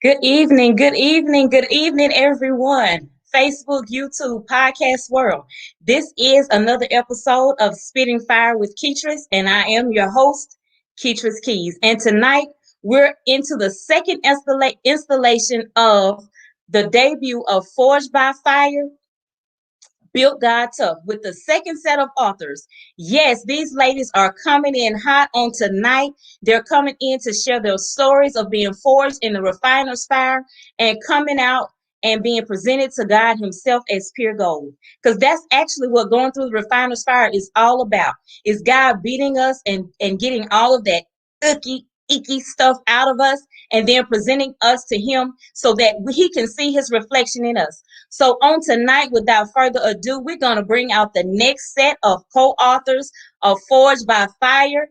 Good evening, good evening, good evening, everyone. Facebook, YouTube, podcast world. This is another episode of Spitting Fire with Ketrice, and I am your host, Ketrice Keys. And tonight we're into the second installation of the debut of Forged by Fire, Built God Tough with the second set of authors. Yes, these ladies are coming in hot on tonight. They're coming in to share their stories of being forged in the refiner's fire and coming out and being presented to God Himself as pure gold. Because that's actually what going through the refiner's fire is all about. Is God beating us and getting all of that icky stuff out of us and then presenting us to Him so that He can see His reflection in us. So on tonight, without further ado, we're going to bring out the next set of co-authors of Forged by Fire,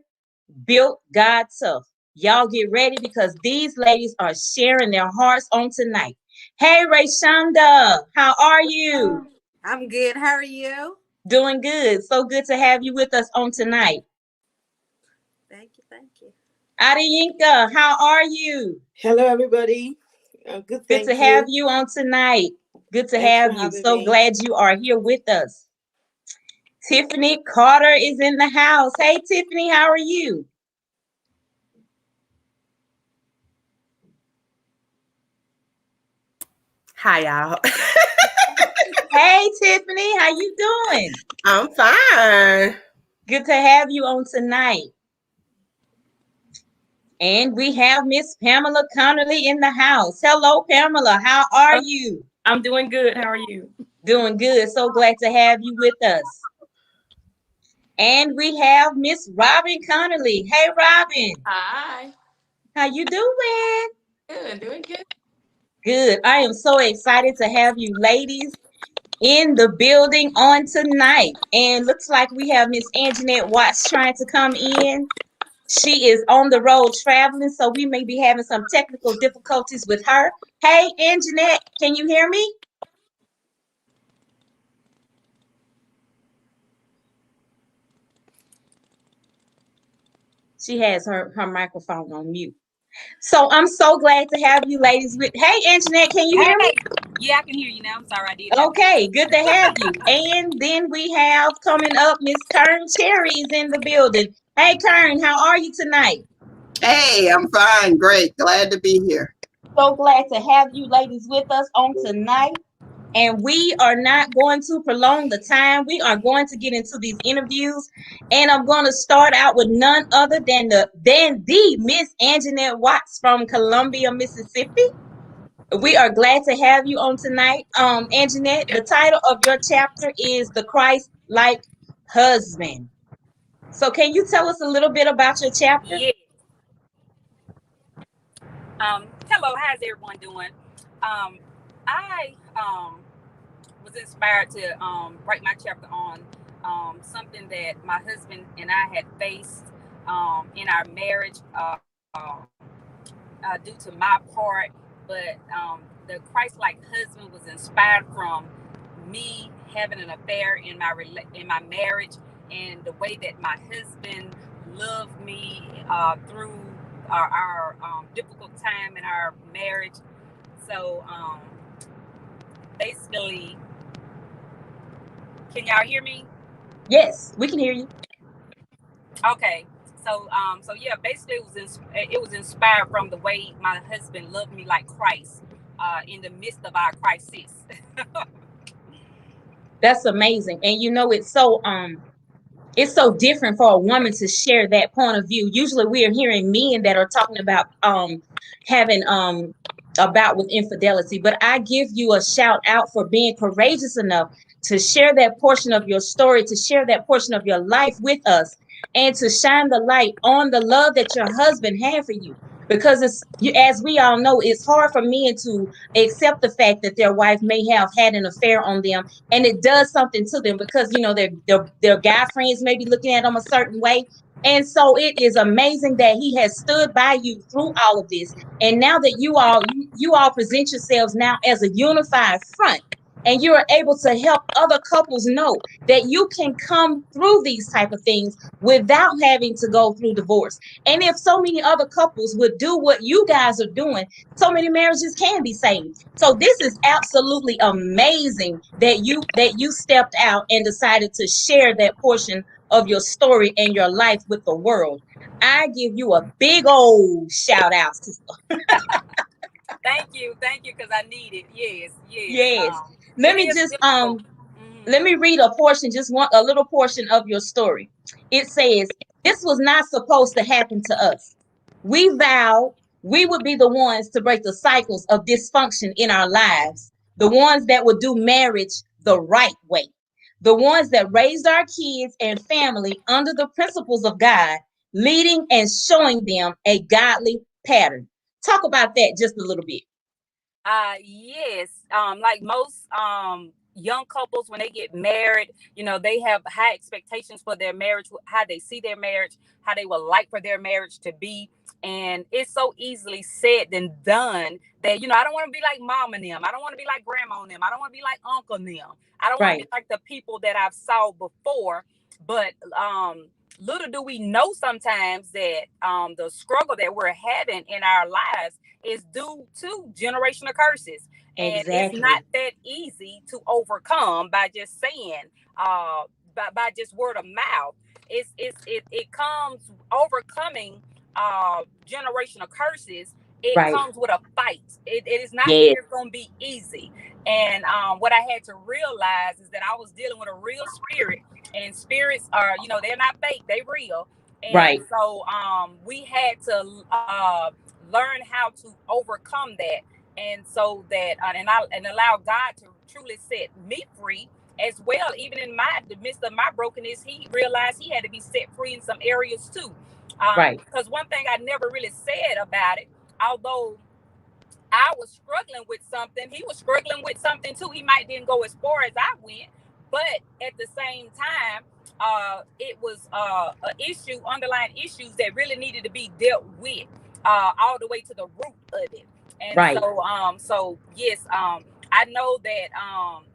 Built God Tough. Y'all get ready because these ladies are sharing their hearts on tonight. Hey, Rayshonda, how are you? I'm good. How are you? Doing good. So good to have you with us on tonight. Thank you. Thank you. Adiyinka, how are you? Hello, everybody. Good, Good to thank have you. you on tonight. Good to Thanks for have you. having So me. glad you are here with us. Tiffany Carter is in the house. Hey, Tiffany, how are you? Hi, y'all. Hey, Tiffany, how you doing? I'm fine. Good to have you on tonight. And we have Miss Pamela Connerly in the house. Hello, Pamela. How are you? I'm doing good. How are you? Doing good. So glad to have you with us. And we have Miss Robin Connerly. Hey, Robin. Hi. How you doing? Good. Doing good. Good. I am so excited to have you ladies in the building on tonight. And looks like we have Miss Anjanette Watts trying to come in. She is on the road traveling, so we may be having some technical difficulties with her. Hey, Anjanette, can you hear me? She has her microphone on mute. So I'm so glad to have you ladies with. Hey, Anjanette, can you hear me? Yeah, I can hear you now. I'm sorry I did that. Okay, good to have you. And then we have coming up Miss Kern Cherry is in the building. Hey, Kern, how are you tonight? Hey, I'm fine. Great. Glad to be here. So glad to have you ladies with us on tonight. And we are not going to prolong the time. We are going to get into these interviews. And I'm going to start out with none other than the Miss Anjanette Watts from Columbia, Mississippi. We are glad to have you on tonight. Anjanette, the title of your chapter is The Christ-like Husband. So can you tell us a little bit about your chapter? Yeah. Hello. How's everyone doing? I was inspired to write my chapter on something that my husband and I had faced in our marriage due to my part, but the Christ-like husband was inspired from me having an affair in my marriage, and the way that my husband loved me through our difficult time in our marriage. So basically, can y'all hear me? Yes, we can hear you. Okay. So yeah, basically it was inspired from the way my husband loved me like Christ in the midst of our crisis. That's amazing. And you know, it's so different for a woman to share that point of view. Usually we are hearing men that are talking about having about with infidelity, but I give you a shout out for being courageous enough to share that portion of your story, to share that portion of your life with us, and to shine the light on the love that your husband had for you. Because as we all know, it's hard for men to accept the fact that their wife may have had an affair on them, and it does something to them because their guy friends may be looking at them a certain way. And so it is amazing that he has stood by you through all of this. And now that you all present yourselves now as a unified front, and you are able to help other couples know that you can come through these type of things without having to go through divorce. And if so many other couples would do what you guys are doing, so many marriages can be saved. So this is absolutely amazing that you stepped out and decided to share that portion of your story and your life with the world. I give you a big old shout out, sister. Thank you, because I need it. Yes, yes. Yes. Let It me is just difficult. Mhm. let me read a portion, just one a little portion of your story. It says, "This was not supposed to happen to us. We vowed we would be the ones to break the cycles of dysfunction in our lives, the ones that would do marriage the right way, the ones that raised our kids and family under the principles of God, leading and showing them a godly pattern." Talk about that just a little bit. Yes. Like most young couples, when they get married, they have high expectations for their marriage, how they see their marriage, how they would like for their marriage to be. And it's so easily said than done that, I don't want to be like mom and them. I don't want to be like grandma and them. I don't want to be like uncle and them. I don't want to Right. be like the people that I've saw before. But little do we know sometimes that the struggle that we're having in our lives is due to generational curses. And it's Exactly. not that easy to overcome by just saying, by just word of mouth. It comes overcoming generational curses. It Right. comes with a fight. It is not Yes. just going to be easy. And what I had to realize is that I was dealing with a real spirit, and spirits are, they're not fake, they real. And Right. so we had to learn how to overcome that, and so that and allow God to truly set me free as well. Even in the midst of my brokenness, he realized he had to be set free in some areas too. Right. Because one thing I never really said about it, although I was struggling with something, he was struggling with something too. He might didn't go as far as I went, but at the same time, it was an issue, underlying issues that really needed to be dealt with, all the way to the root of it. And Right. so yes, I know that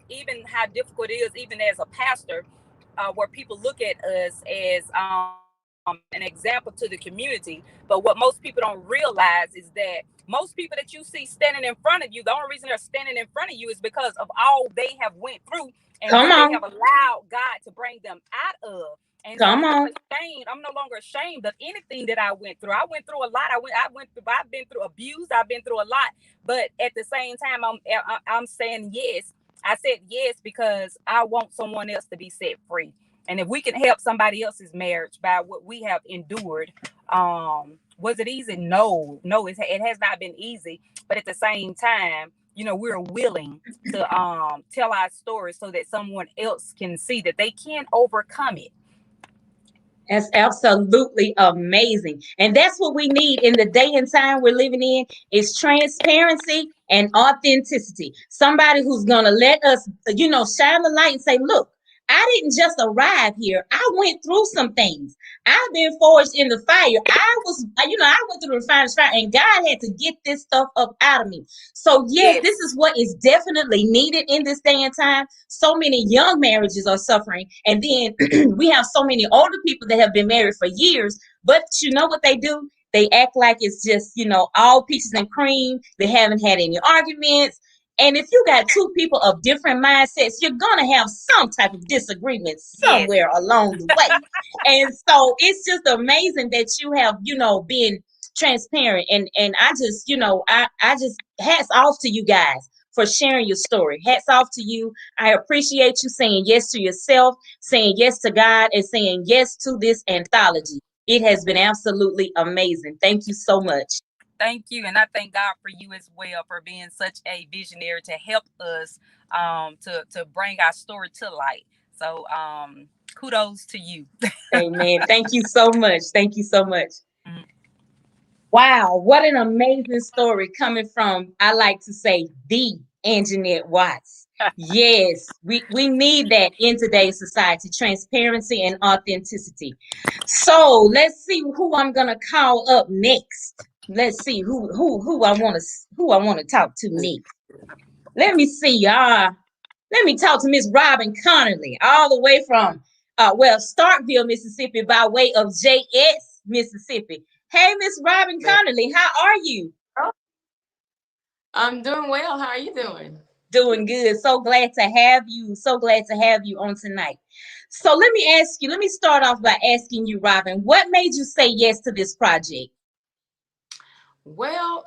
even how difficult it is, even as a pastor, where people look at us as an example to the community. But what most people don't realize is that most people that you see standing in front of you, the only reason they're standing in front of you is because of all they have went through and Come what they on. have allowed God to bring them out of. And so Come I'm on. not ashamed. I'm no longer ashamed of anything that I went through. I went through a lot. I've been through abuse. I've been through a lot. But at the same time, I'm saying yes. I said yes because I want someone else to be set free. And if we can help somebody else's marriage by what we have endured, was it easy? No, it has not been easy. But at the same time, we're willing to tell our story so that someone else can see that they can overcome it. That's absolutely amazing. And that's what we need in the day and time we're living in is transparency and authenticity. Somebody who's going to let us, shine the light and say, look, I didn't just arrive here. I went through some things. I've been forged in the fire. I went through the refiner's fire and God had to get this stuff up out of me. So yes, Yes, this is what is definitely needed in this day and time. So many young marriages are suffering. And then we have so many older people that have been married for years. But you know what they do? They act like it's just, all peaches and cream. They haven't had any arguments. And if you got two people of different mindsets, you're going to have some type of disagreement yes. somewhere along the way. And so it's just amazing that you have, been transparent. And I just, I just hats off to you guys for sharing your story. Hats off to you. I appreciate you saying yes to yourself, saying yes to God, and saying yes to this anthology. It has been absolutely amazing. Thank you so much. Thank you. And I thank God for you as well for being such a visionary to help us to bring our story to light. So kudos to you. Amen. Thank you so much. Thank you so much. Mhm. Wow, what an amazing story coming from, I like to say, the Anjanette Watts. Yes, we need that in today's society, transparency and authenticity. So let's see who I'm gonna call up next. Let's see who I want to talk to next. Let me see. Let me talk to Miss Robin Connerly, all the way from Starkville, Mississippi, by way of JS, Mississippi. Hey, Miss Robin Connerly, how are you? I'm doing well. How are you doing? Doing good. So glad to have you. So glad to have you on tonight. So let me start off by asking you, Robin, what made you say yes to this project? Well,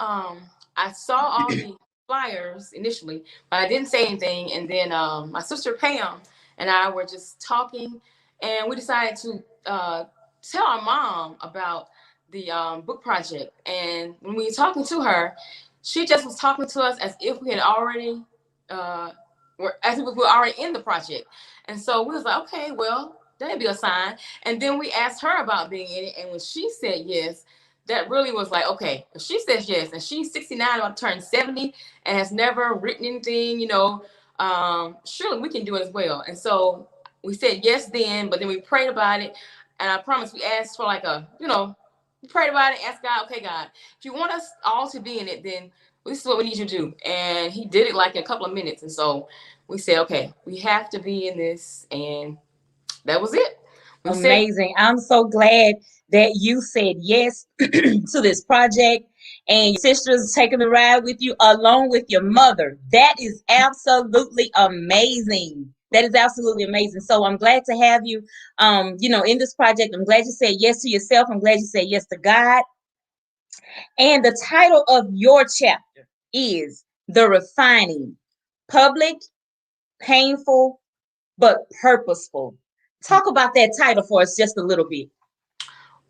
I saw all the flyers initially, but I didn't say anything. And then my sister Pam and I were just talking, and we decided to tell our mom about the book project. And when we were talking to her, she just was talking to us as if we had already as if we were already in the project. And so we was like, okay, well, that'd be a sign. And then we asked her about being in it, and when she said yes, that really was like, okay, if she says yes, and she's 69, about to turn 70, and has never written anything, surely we can do it as well. And so we said yes then, but then we prayed about it, and I promise we asked for we prayed about it, asked God, okay, God, if you want us all to be in it, then this is what we need you to do. And he did it like in a couple of minutes. And so we said, okay, we have to be in this, and that was it. Amazing. I'm so glad that you said yes to this project, and your sister's taking the ride with you along with your mother. That is absolutely amazing. That is absolutely amazing. So I'm glad to have you, in this project. I'm glad you said yes to yourself. I'm glad you said yes to God. And the title of your chapter is The Refining, Public, Painful, but Purposeful. Talk about that title for us just a little bit.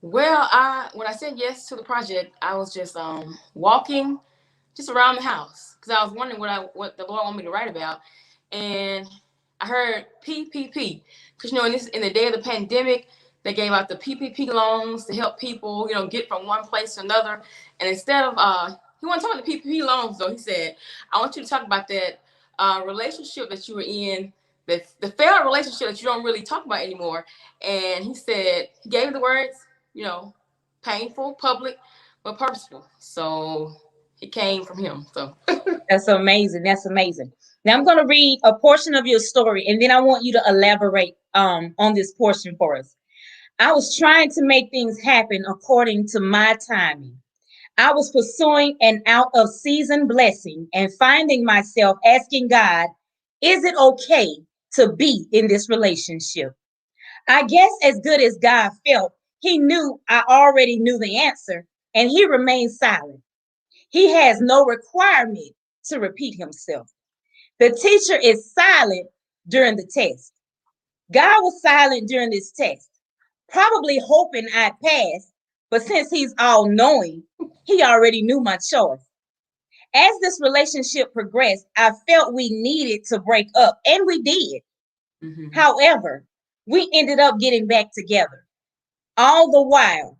Well, when I said yes to the project, I was just walking just around the house because I was wondering what the Lord wanted me to write about, and I heard PPP because in the day of the pandemic, they gave out the PPP loans to help people get from one place to another, and instead of he wasn't talking about the PPP loans though. He said, I want you to talk about that relationship that you were in, the failed relationship that you don't really talk about anymore. And he said, he gave me the words, painful, public, but purposeful. So it came from him. So That's amazing. That's amazing. Now I'm going to read a portion of your story, and then I want you to elaborate on this portion for us. I was trying to make things happen according to my timing. I was pursuing an out of season blessing and finding myself asking God, is it okay to be in this relationship? I guess as good as God felt, he knew I already knew the answer, and he remained silent. He has no requirement to repeat himself. The teacher is silent during the test. God was silent during this test, probably hoping I'd pass, but since he's all knowing, he already knew my choice. As this relationship progressed, I felt we needed to break up, and we did. mm-hmm. However, we ended up getting back together. All the while,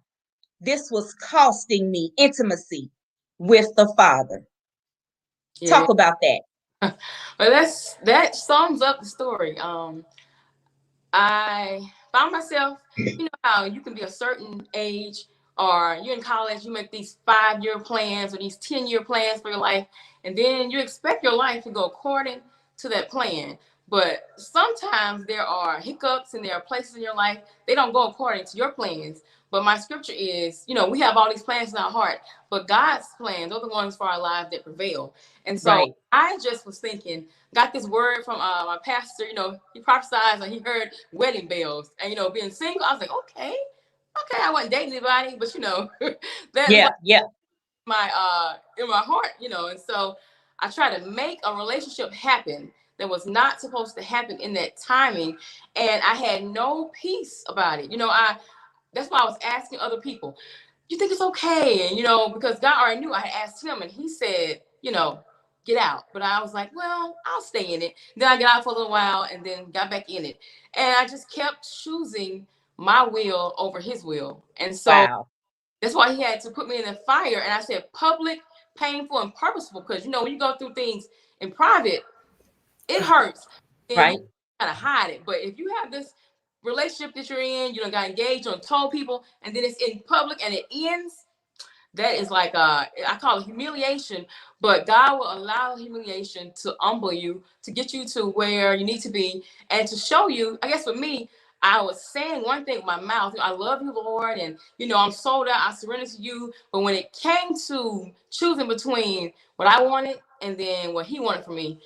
this was costing me intimacy with the Father. Yeah. Talk about that. Well, that sums up the story. I found myself, how you can be a certain age or you're in college, you make these 5-year plans or these 10-year plans for your life, and then you expect your life to go according to that plan. But sometimes there are hiccups and there are places in your life, they don't go according to your plans. But my scripture is, we have all these plans in our heart, but God's plans are the ones for our lives that prevail. And so Right. I just was thinking, got this word from my pastor, he prophesied and he heard wedding bells and, being single. I was like, okay, I wasn't dating anybody, but that's Yeah. my in my heart, and so I try to make a relationship happen that was not supposed to happen in that timing, and I had no peace about it. That's why I was asking other people, you think it's okay? And because God already knew. I had asked him and he said, get out. But I was like, well, I'll stay in it. Then I got out for a little while and then got back in it, and I just kept choosing my will over his will. And so Wow. that's why he had to put me in the fire. And I said public, painful, and purposeful, because when you go through things in private, it hurts. And Right. you kind of hide it. But if you have this relationship that you're in, you got engaged or told people, and then it's in public and it ends, that is like I call it humiliation, but God will allow humiliation to humble you, to get you to where you need to be, and to show you. I guess for me, I was saying one thing with my mouth, I love you, Lord, and I'm sold out, I surrender to you. But when it came to choosing between what I wanted and then what He wanted for me,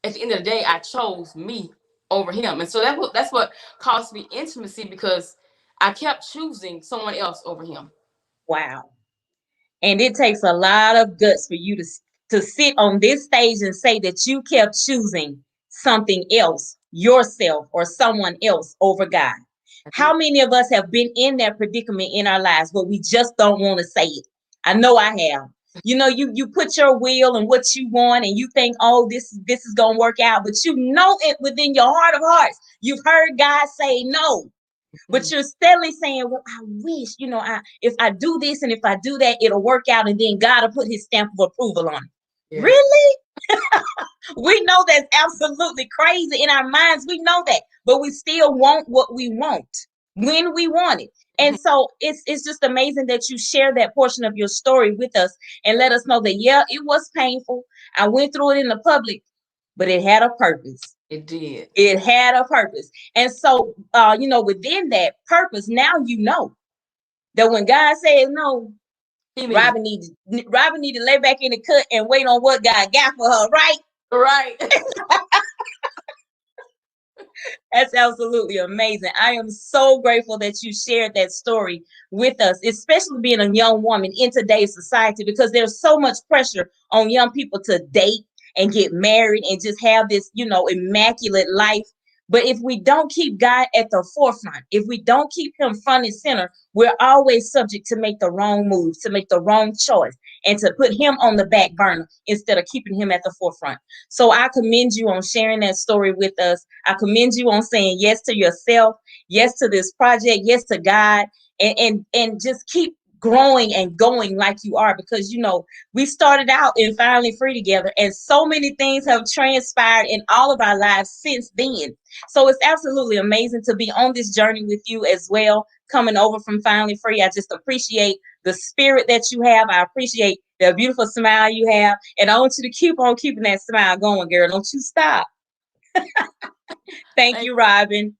at the end of the day, I chose me over Him. And so that's what caused me intimacy, because I kept choosing someone else over Him. Wow. And it takes a lot of guts for you to sit on this stage and say that you kept choosing something else, yourself or someone else over God. How many of us have been in that predicament in our lives, but we just don't want to say it? I know I have. You put your will and what you want, and you think, oh, this is gonna work out, but you know it within your heart of hearts. You've heard God say no. But you're steadily saying, well, I wish, if I do this and if I do that, it'll work out. And then God will put His stamp of approval on it. Yeah. Really? We know that's absolutely crazy in our minds. We know that, but we still want what we want when we want it. And so it's just amazing that you share that portion of your story with us and let us know that, yeah, it was painful. I went through it in the public, but it had a purpose. It did. It had a purpose. And so, within that purpose, now you know that when God says no, Robin need to lay back in the cut and wait on what God got for her, right? Right. That's absolutely amazing. I am so grateful that you shared that story with us, especially being a young woman in today's society, because there's so much pressure on young people to date and get married and just have this, immaculate life. But if we don't keep God at the forefront, if we don't keep Him front and center, we're always subject to make the wrong moves, to make the wrong choice, and to put Him on the back burner instead of keeping Him at the forefront. So I commend you on sharing that story with us. I commend you on saying yes to yourself, yes to this project, yes to God, and just keep growing and going like you are, because we started out in Finally Free together, and so many things have transpired in all of our lives since then. So it's absolutely amazing to be on this journey with you as well, coming over from Finally Free. I just appreciate the spirit that you have. I appreciate the beautiful smile you have, and I want you to keep on keeping that smile going, girl. Don't you stop. Thank you, Robin.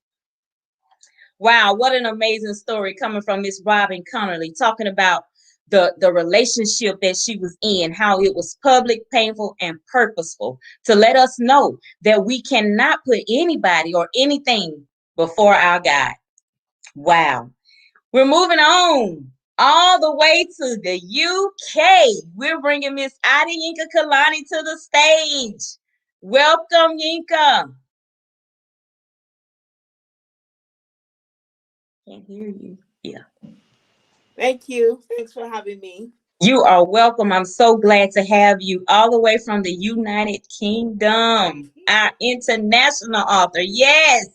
Wow, what an amazing story coming from Miss Robin Connerly, talking about the relationship that she was in, how it was public, painful, and purposeful, to let us know that we cannot put anybody or anything before our God. Wow. We're moving on all the way to the UK. We're bringing Miss Adi Yinka Kalani to the stage. Welcome, Yinka. Can't hear you. Yeah. Thank you. Thanks for having me. You are welcome. I'm so glad to have you all the way from the United Kingdom, our international author. Yes.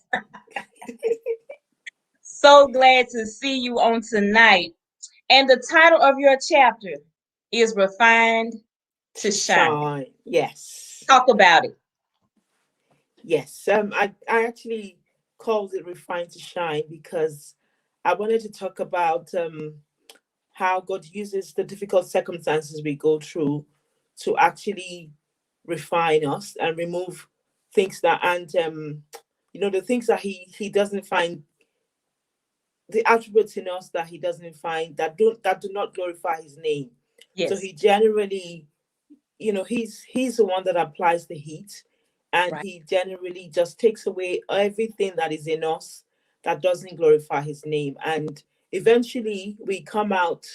So glad to see you on tonight. And the title of your chapter is Refined to Shine. Yes. Talk about it. Yes. I actually called it Refined to Shine because I wanted to talk about how God uses the difficult circumstances we go through to actually refine us and remove things that, and the things that he doesn't find, the attributes in us that He doesn't find, that do not glorify His name. Yes. So He generally, he's the one that applies the heat, and right. He generally just takes away everything that is in us that doesn't glorify His name, and eventually we come out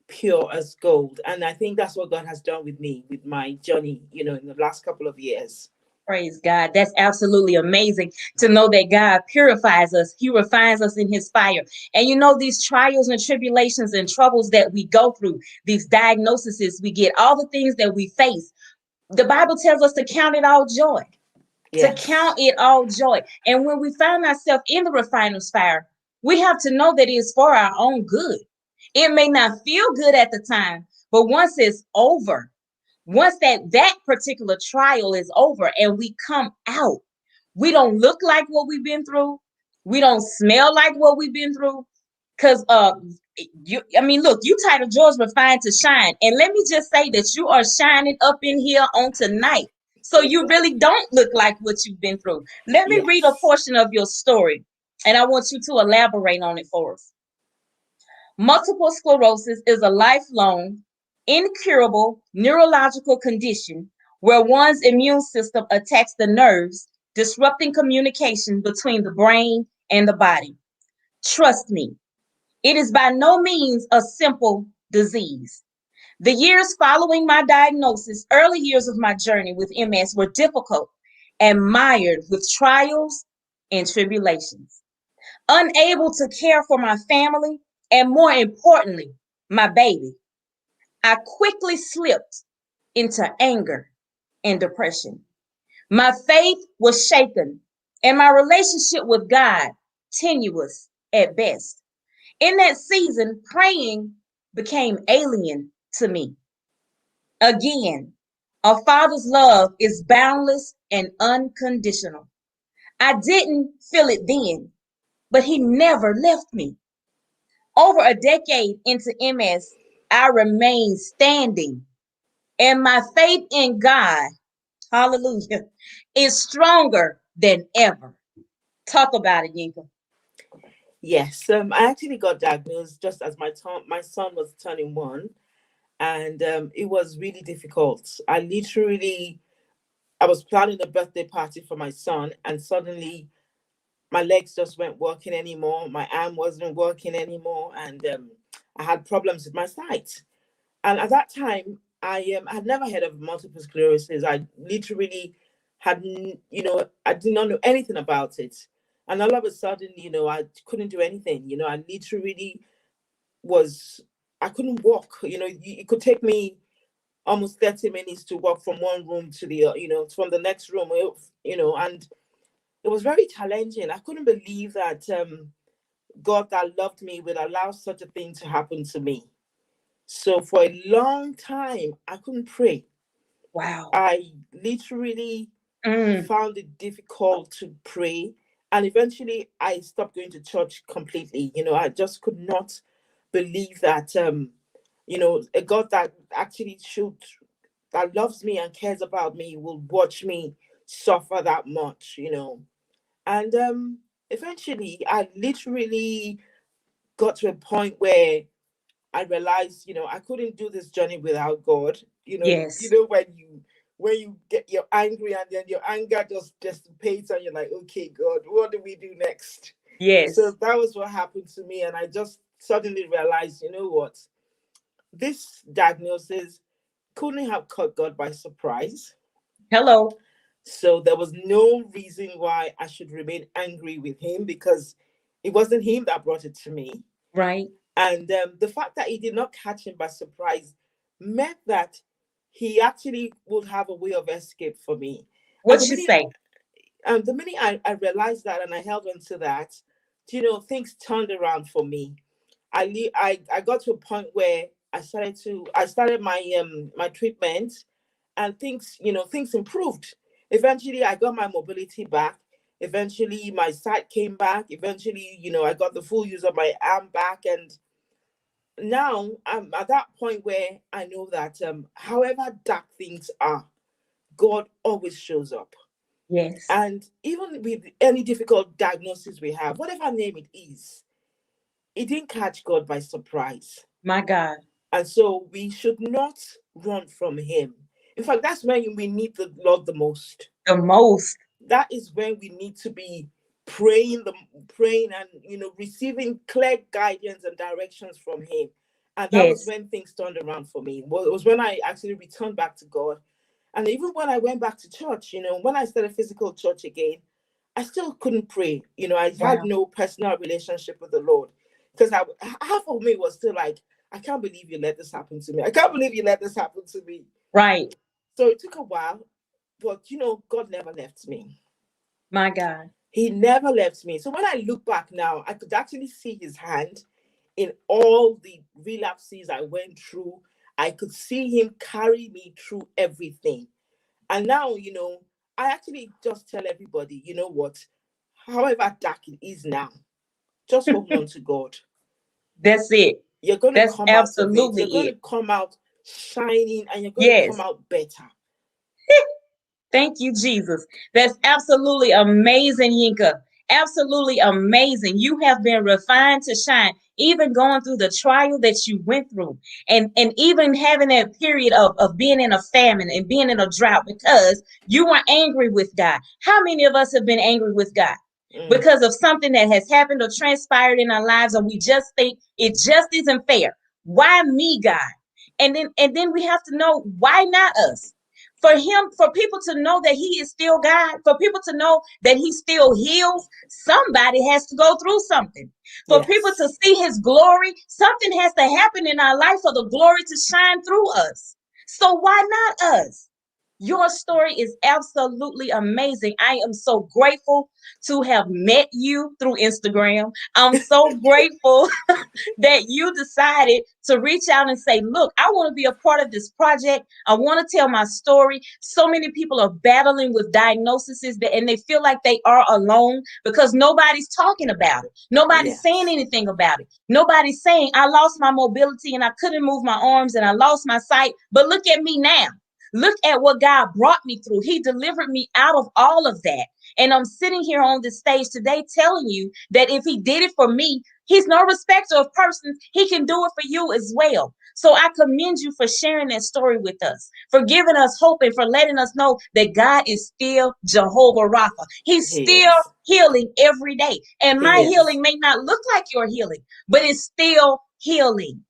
pure as gold. And I think that's what God has done with me, with my journey, in the last couple of years. Praise God. That's absolutely amazing to know that God purifies us. He refines us in His fire. And these trials and tribulations and troubles that we go through, these diagnoses we get, all the things that we face, the Bible tells us to count it all joy. Yes. To count it all joy. And when we find ourselves in the refiner's fire, we have to know that it is for our own good. It may not feel good at the time, but once it's over, once that particular trial is over and we come out, we don't look like what we've been through. We don't smell like what we've been through. Because look, you titled George Refined to Shine. And let me just say that you are shining up in here on tonight. So you really don't look like what you've been through. Let me read a Yes. portion of your story, and I want you to elaborate on it for us. Multiple sclerosis is a lifelong, incurable neurological condition where one's immune system attacks the nerves, disrupting communication between the brain and the body. Trust me, it is by no means a simple disease. The years following my diagnosis, early years of my journey with MS were difficult and mired with trials and tribulations. Unable to care for my family, and more importantly, my baby, I quickly slipped into anger and depression. My faith was shaken, and my relationship with God tenuous at best. In that season, praying became alien to me. Again, a father's love is boundless and unconditional. I didn't feel it then, but he never left me. Over a decade into MS, I remain standing, and my faith in God, hallelujah, is stronger than ever. Talk about it, Yinka. Yes. I actually got diagnosed just as my son was turning 1, and it was really difficult. I was planning a birthday party for my son, and suddenly my legs just weren't working anymore. My arm wasn't working anymore, and I had problems with my sight. And at that time, I had never heard of multiple sclerosis. I literally I did not know anything about it. And all of a sudden, I couldn't do anything. I literally was, I couldn't walk. It could take me almost 30 minutes to walk from one room to the, from the next room, and it was very challenging. I couldn't believe that God that loved me would allow such a thing to happen to me. So for a long time, I couldn't pray. Wow. I literally found it difficult to pray. And eventually I stopped going to church completely. I just could not believe that, a God that actually that loves me and cares about me will watch me suffer that much. And eventually I literally got to a point where I realized, I couldn't do this journey without God. Yes. When you get you're angry and then your anger just dissipates and you're like, okay, God, what do we do next? So Yes. that was what happened to me. And I just suddenly realized, you know what? This diagnosis couldn't have caught God by surprise. Hello. So there was no reason why I should remain angry with him, because it wasn't him that brought it to me. Right. And the fact that he did not catch him by surprise meant that he actually would have a way of escape for me. And What you say? the minute I realized that and I held on to that, things turned around for me. I got to a point where I started my treatment, and things improved. Eventually I got my mobility back. Eventually my sight came back. Eventually, I got the full use of my arm back. And now I'm at that point where I know that however dark things are, God always shows up. Yes. And even with any difficult diagnosis we have, whatever name it is, it didn't catch God by surprise. My God. And so we should not run from him. In fact, that's when we need the Lord the most. The most. That is when we need to be praying and receiving clear guidance and directions from him. And that was Yes. when things turned around for me. Well, it was when I actually returned back to God. And even when I went back to church, when I started physical church again, I still couldn't pray. I had Wow. no personal relationship with the Lord, because half of me was still like, I can't believe you let this happen to me. I can't believe you let this happen to me. Right. So it took a while, but God never left me. My God. He never left me. So when I look back now, I could actually see his hand in all the relapses I went through. I could see him carry me through everything. And now, I actually just tell everybody, you know what, however dark it is now, just hold on to God. That's it. you're going to That's come out of it. absolutely You're going it. to come out shining, and you're going to Yes. come out better. Thank you, Jesus. That's absolutely amazing, Yinka. Absolutely amazing. You have been refined to shine, even going through the trial that you went through, and even having that period of being in a famine and being in a drought because you were angry with God. How many of us have been angry with God? Because of something that has happened or transpired in our lives, and we just think it just isn't fair. Why me, God? And then we have to know, why not us? For people to know that he is still God, for people to know that he still heals, somebody has to go through something. For people to see his glory, something has to happen in our life for the glory to shine through us. So why not us? Your story is absolutely amazing. I am so grateful to have met you through Instagram. I'm so grateful that you decided to reach out and say, look, I want to be a part of this project. I want to tell my story. So many people are battling with diagnoses and they feel like they are alone because nobody's talking about it. Nobody's saying anything about it. Nobody's saying, I lost my mobility and I couldn't move my arms and I lost my sight. But look at me now. Look at what God brought me through. He delivered me out of all of that. And I'm sitting here on this stage today telling you that if he did it for me, he's no respecter of persons. He can do it for you as well. So I commend you for sharing that story with us, for giving us hope and for letting us know that God is still Jehovah Rapha. He's still healing every day. And my healing may not look like your healing, but it's still healing.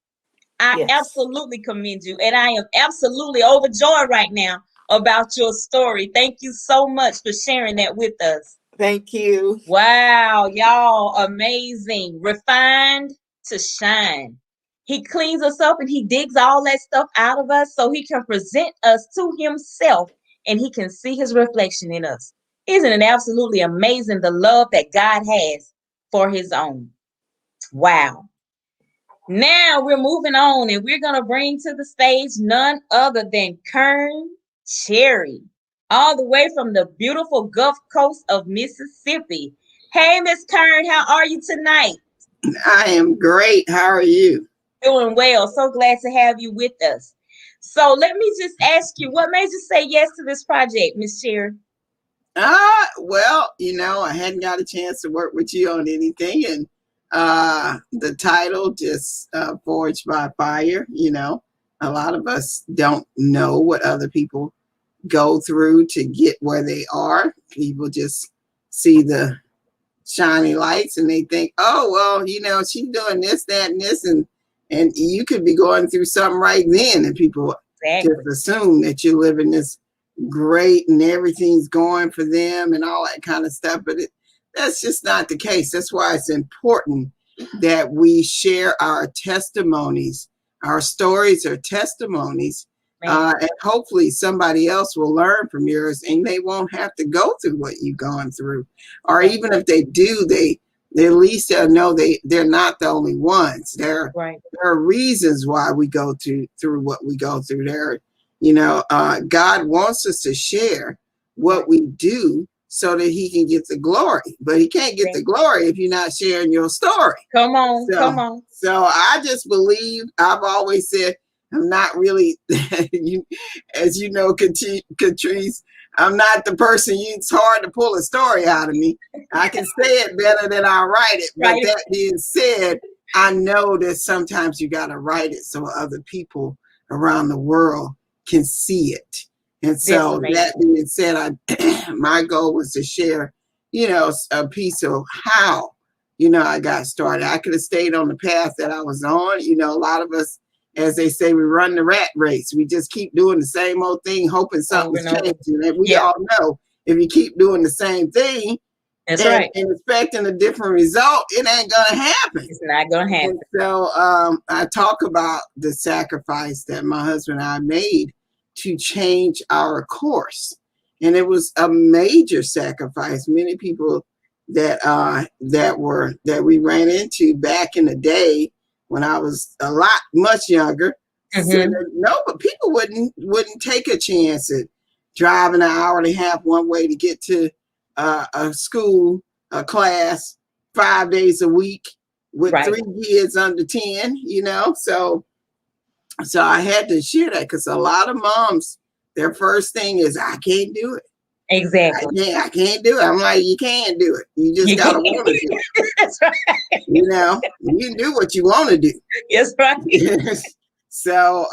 I absolutely commend you. And I am absolutely overjoyed right now about your story. Thank you so much for sharing that with us. Thank you. Wow, y'all, amazing. Refined to shine. He cleans us up and he digs all that stuff out of us so he can present us to himself and he can see his reflection in us. Isn't it absolutely amazing the love that God has for his own? Wow. Now we're moving on and we're going to bring to the stage none other than Kern Cherry, all the way from the beautiful Gulf Coast of Mississippi. Hey, Miss Kern, how are you tonight? I am great. How are you? Doing well. So glad to have you with us. So let me just ask you, what made you say yes to this project, Miss Cherry? Well, I hadn't got a chance to work with you on anything, and the title just forged by fire. A lot of us don't know what other people go through to get where they are. People just see the shiny lights and they think, oh, well, she's doing this, that, and this, and you could be going through something right then, and people just assume that you're living this great and everything's going for them and all that kind of stuff, but that's just not the case. That's why it's important that we share our testimonies. Our stories are testimonies, and hopefully somebody else will learn from yours and they won't have to go through what you've gone through. Or even if they do, they at least they'll know they're not the only ones. There are reasons why we go through what we go through. God wants us to share what we do so that he can get the glory, but he can't get the glory if you're not sharing your story. Come on. So I just believe, I've always said, I'm not really, as you know, Ketrice, I'm not the person it's hard to pull a story out of me. I can say it better than I write it. But that being said, I know that sometimes you got to write it so other people around the world can see it. And so that being said, my goal was to share, a piece of how, I got started. I could have stayed on the path that I was on. A lot of us, as they say, we run the rat race. We just keep doing the same old thing, hoping something's changing. And we all know if you keep doing the same thing and expecting a different result, it ain't going to happen. It's not going to happen. And so I talk about the sacrifice that my husband and I made to change our course. And it was a major sacrifice. Many people that we ran into back in the day when I was much younger, said, no, but people wouldn't take a chance at driving an hour and a half one way to get to a school, a class 5 days a week, with Right. 3 kids under 10, so I had to share that because a lot of moms, their first thing is, I can't do it. Exactly. I can't do it. I'm like, you can't do it. You just You got to can't. want to do it. That's right. You can do what you want to do. Yes, right. So,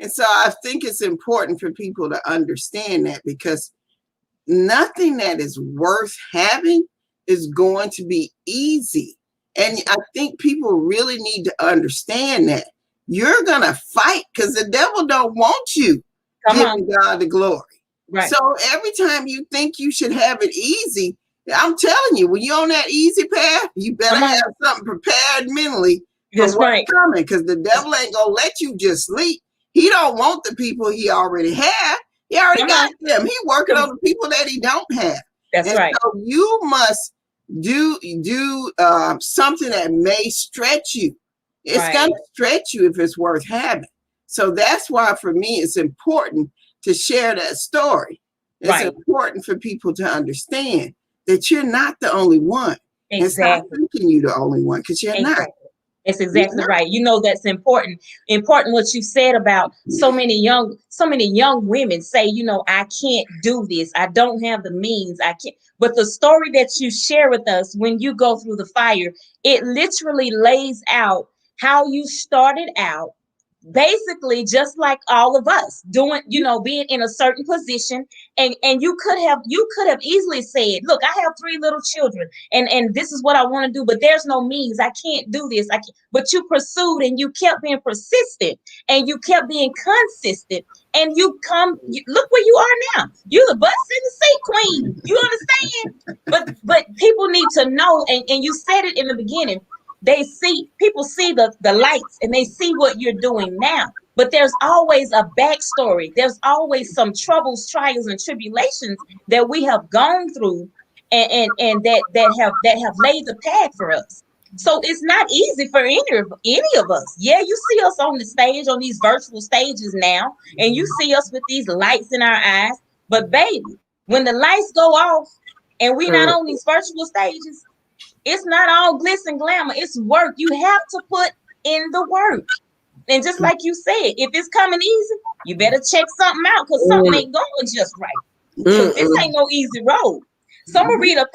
and so I think it's important for people to understand that, because nothing that is worth having is going to be easy. And I think people really need to understand that you're going to fight, because the devil don't want you giving God the glory. Right. So every time you think you should have it easy, I'm telling you, when you're on that easy path, you better have something prepared mentally for That's what's right. coming, because the devil ain't gonna let you just sleep. He don't want the people he already have. He already got them. He working on the people that he don't have. That's right. So you must do something that may stretch you. It's gonna stretch you if it's worth having. So that's why for me it's important to share that story. It's important for people to understand that you're not the only one. Exactly. And stop thinking you're the only one, because you're not. That's exactly right. That's important. Important what you said about so many young women say, I can't do this. I don't have the means. I can't. But the story that you share with us when you go through the fire, it literally lays out how you started out. Basically, just like all of us doing, being in a certain position, and you could have easily said, look, I have 3 little children, and this is what I want to do, but there's no means. I can't do this. But you pursued, and you kept being persistent, and you kept being consistent, and look where you are now. You're the bus in the seat queen. You understand? But people need to know, and you said it in the beginning. People see the lights, and they see what you're doing now. But there's always a backstory. There's always some troubles, trials, and tribulations that we have gone through, and that have laid the path for us. So it's not easy for any of us. Yeah, you see us on the stage, on these virtual stages now, and you see us with these lights in our eyes. But baby, when the lights go off and we're not on these virtual stages, it's not all glitz and glamour. It's work. You have to put in the work. And just like you said, if it's coming easy, you better check something out, because something ain't going just right. Because this ain't no easy road. So I'm going to read a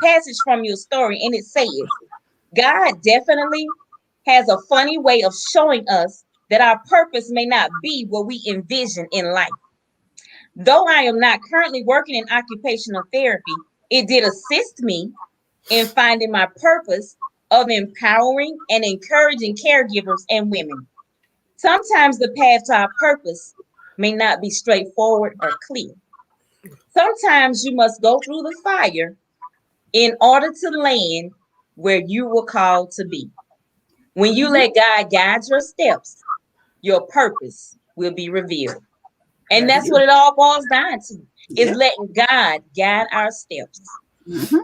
passage from your story, and it says, God definitely has a funny way of showing us that our purpose may not be what we envision in life. Though I am not currently working in occupational therapy, it did assist me in finding my purpose of empowering and encouraging caregivers and women. Sometimes the path to our purpose may not be straightforward or clear. Sometimes you must go through the fire in order to land where you were called to be. When you let God guide your steps, your purpose will be revealed. And that's what it all boils down to, is letting God guide our steps. Mm-hmm.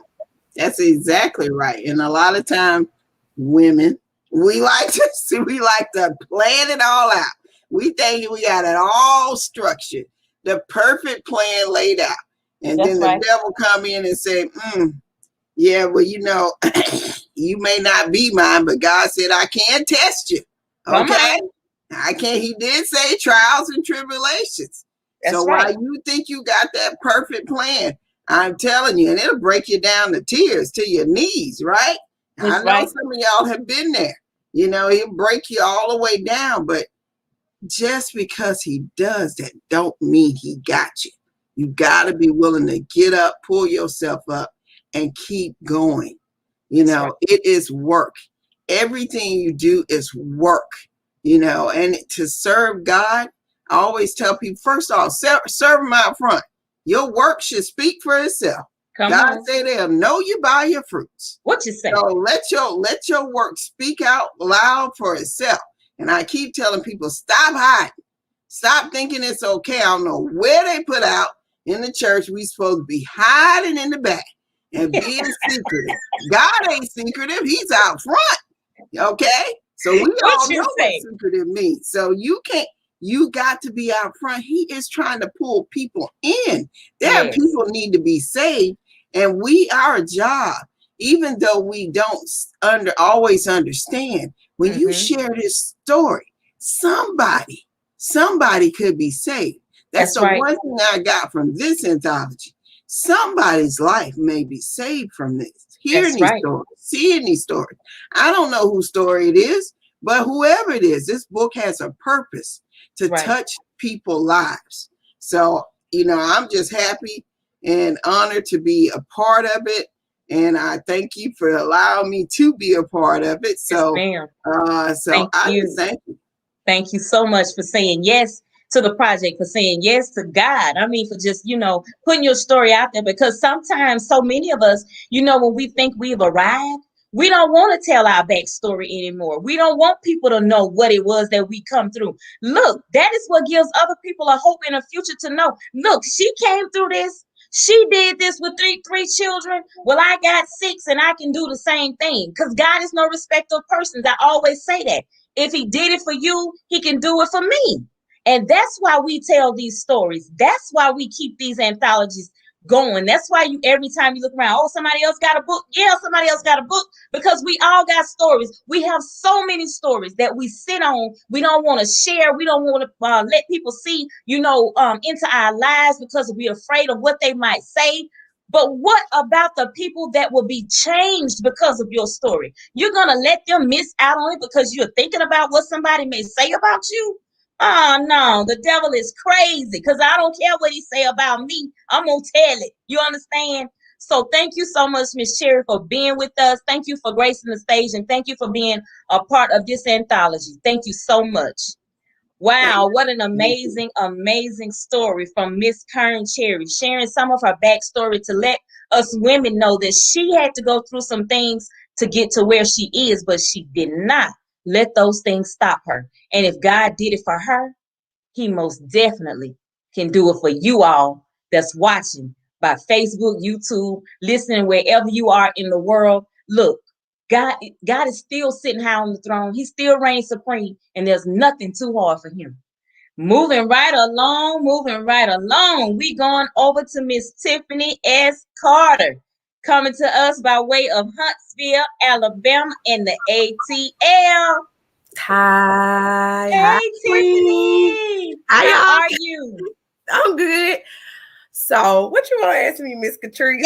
That's exactly right. And a lot of time, women, we like to plan it all out. We think we got it all structured, the perfect plan laid out. And then the devil come in and say, yeah, well, you may not be mine, but God said, I can't test you. Okay. I can't. He did say trials and tribulations. So while you think you got that perfect plan, I'm telling you, and it'll break you down to tears, to your knees, right? I know some of y'all have been there. He'll break you all the way down, but just because he does that don't mean he got you. You got to be willing to get up, pull yourself up, and keep going. It is work. Everything you do is work, and to serve God, I always tell people, first off, serve him out front. Your work should speak for itself. God say they'll know you by your fruits. What you say? So let your work speak out loud for itself. And I keep telling people, stop hiding. Stop thinking it's okay. I don't know where they put out in the church we supposed to be hiding in the back and being secretive. God ain't secretive. He's out front. Okay? So we all know what secretive means. So you got to be out front. He is trying to pull people in. There are people need to be saved, and our job even though we don't always understand, when you share this story, somebody could be saved. That's the right. one thing I got from this anthology. Somebody's life may be saved from this. Hearing these stories, seeing these stories. I don't know whose story it is, but whoever it is, this book has a purpose to touch people's lives. So, I'm just happy and honored to be a part of it. And I thank you for allowing me to be a part of it. So, thank you. Thank you so much for saying yes to the project, for saying yes to God. I mean, for just, putting your story out there, because sometimes so many of us, when we think we've arrived, we don't want to tell our backstory anymore. We don't want people to know what it was that we come through. Look, that is what gives other people a hope in the future to know. Look, she came through this. She did this with three children. Well, I got 6 and I can do the same thing, because God is no respecter of persons. I always say that. If he did it for you, he can do it for me. And that's why we tell these stories. That's why we keep these anthologies going. That's why every time you look around, oh, somebody else got a book. Yeah, somebody else got a book, because we all got stories. We have so many stories that we sit on. We don't want to share. We don't want to let people see, into our lives, because we're afraid of what they might say. But what about the people that will be changed because of your story? You're going to let them miss out on it because you're thinking about what somebody may say about you? Oh, no, the devil is crazy, because I don't care what he say about me. I'm going to tell it. You understand? So thank you so much, Miss Cherry, for being with us. Thank you for gracing the stage, and thank you for being a part of this anthology. Thank you so much. Wow, what an amazing, amazing story from Miss Kern Cherry, sharing some of her backstory to let us women know that she had to go through some things to get to where she is, but she did not let those things stop her. And if God did it for her, he most definitely can do it for you all that's watching by Facebook, YouTube, listening wherever you are in the world. Look, God is still sitting high on the throne. He still reigns supreme, and there's nothing too hard for him. Moving right along. We going over to Miss Tiffany S. Carter, coming to us by way of Huntsville, Alabama, and the ATL. Hi. Hey, Tiffany. How are you? I'm good. So, what you want to ask me, Miss Ketrice?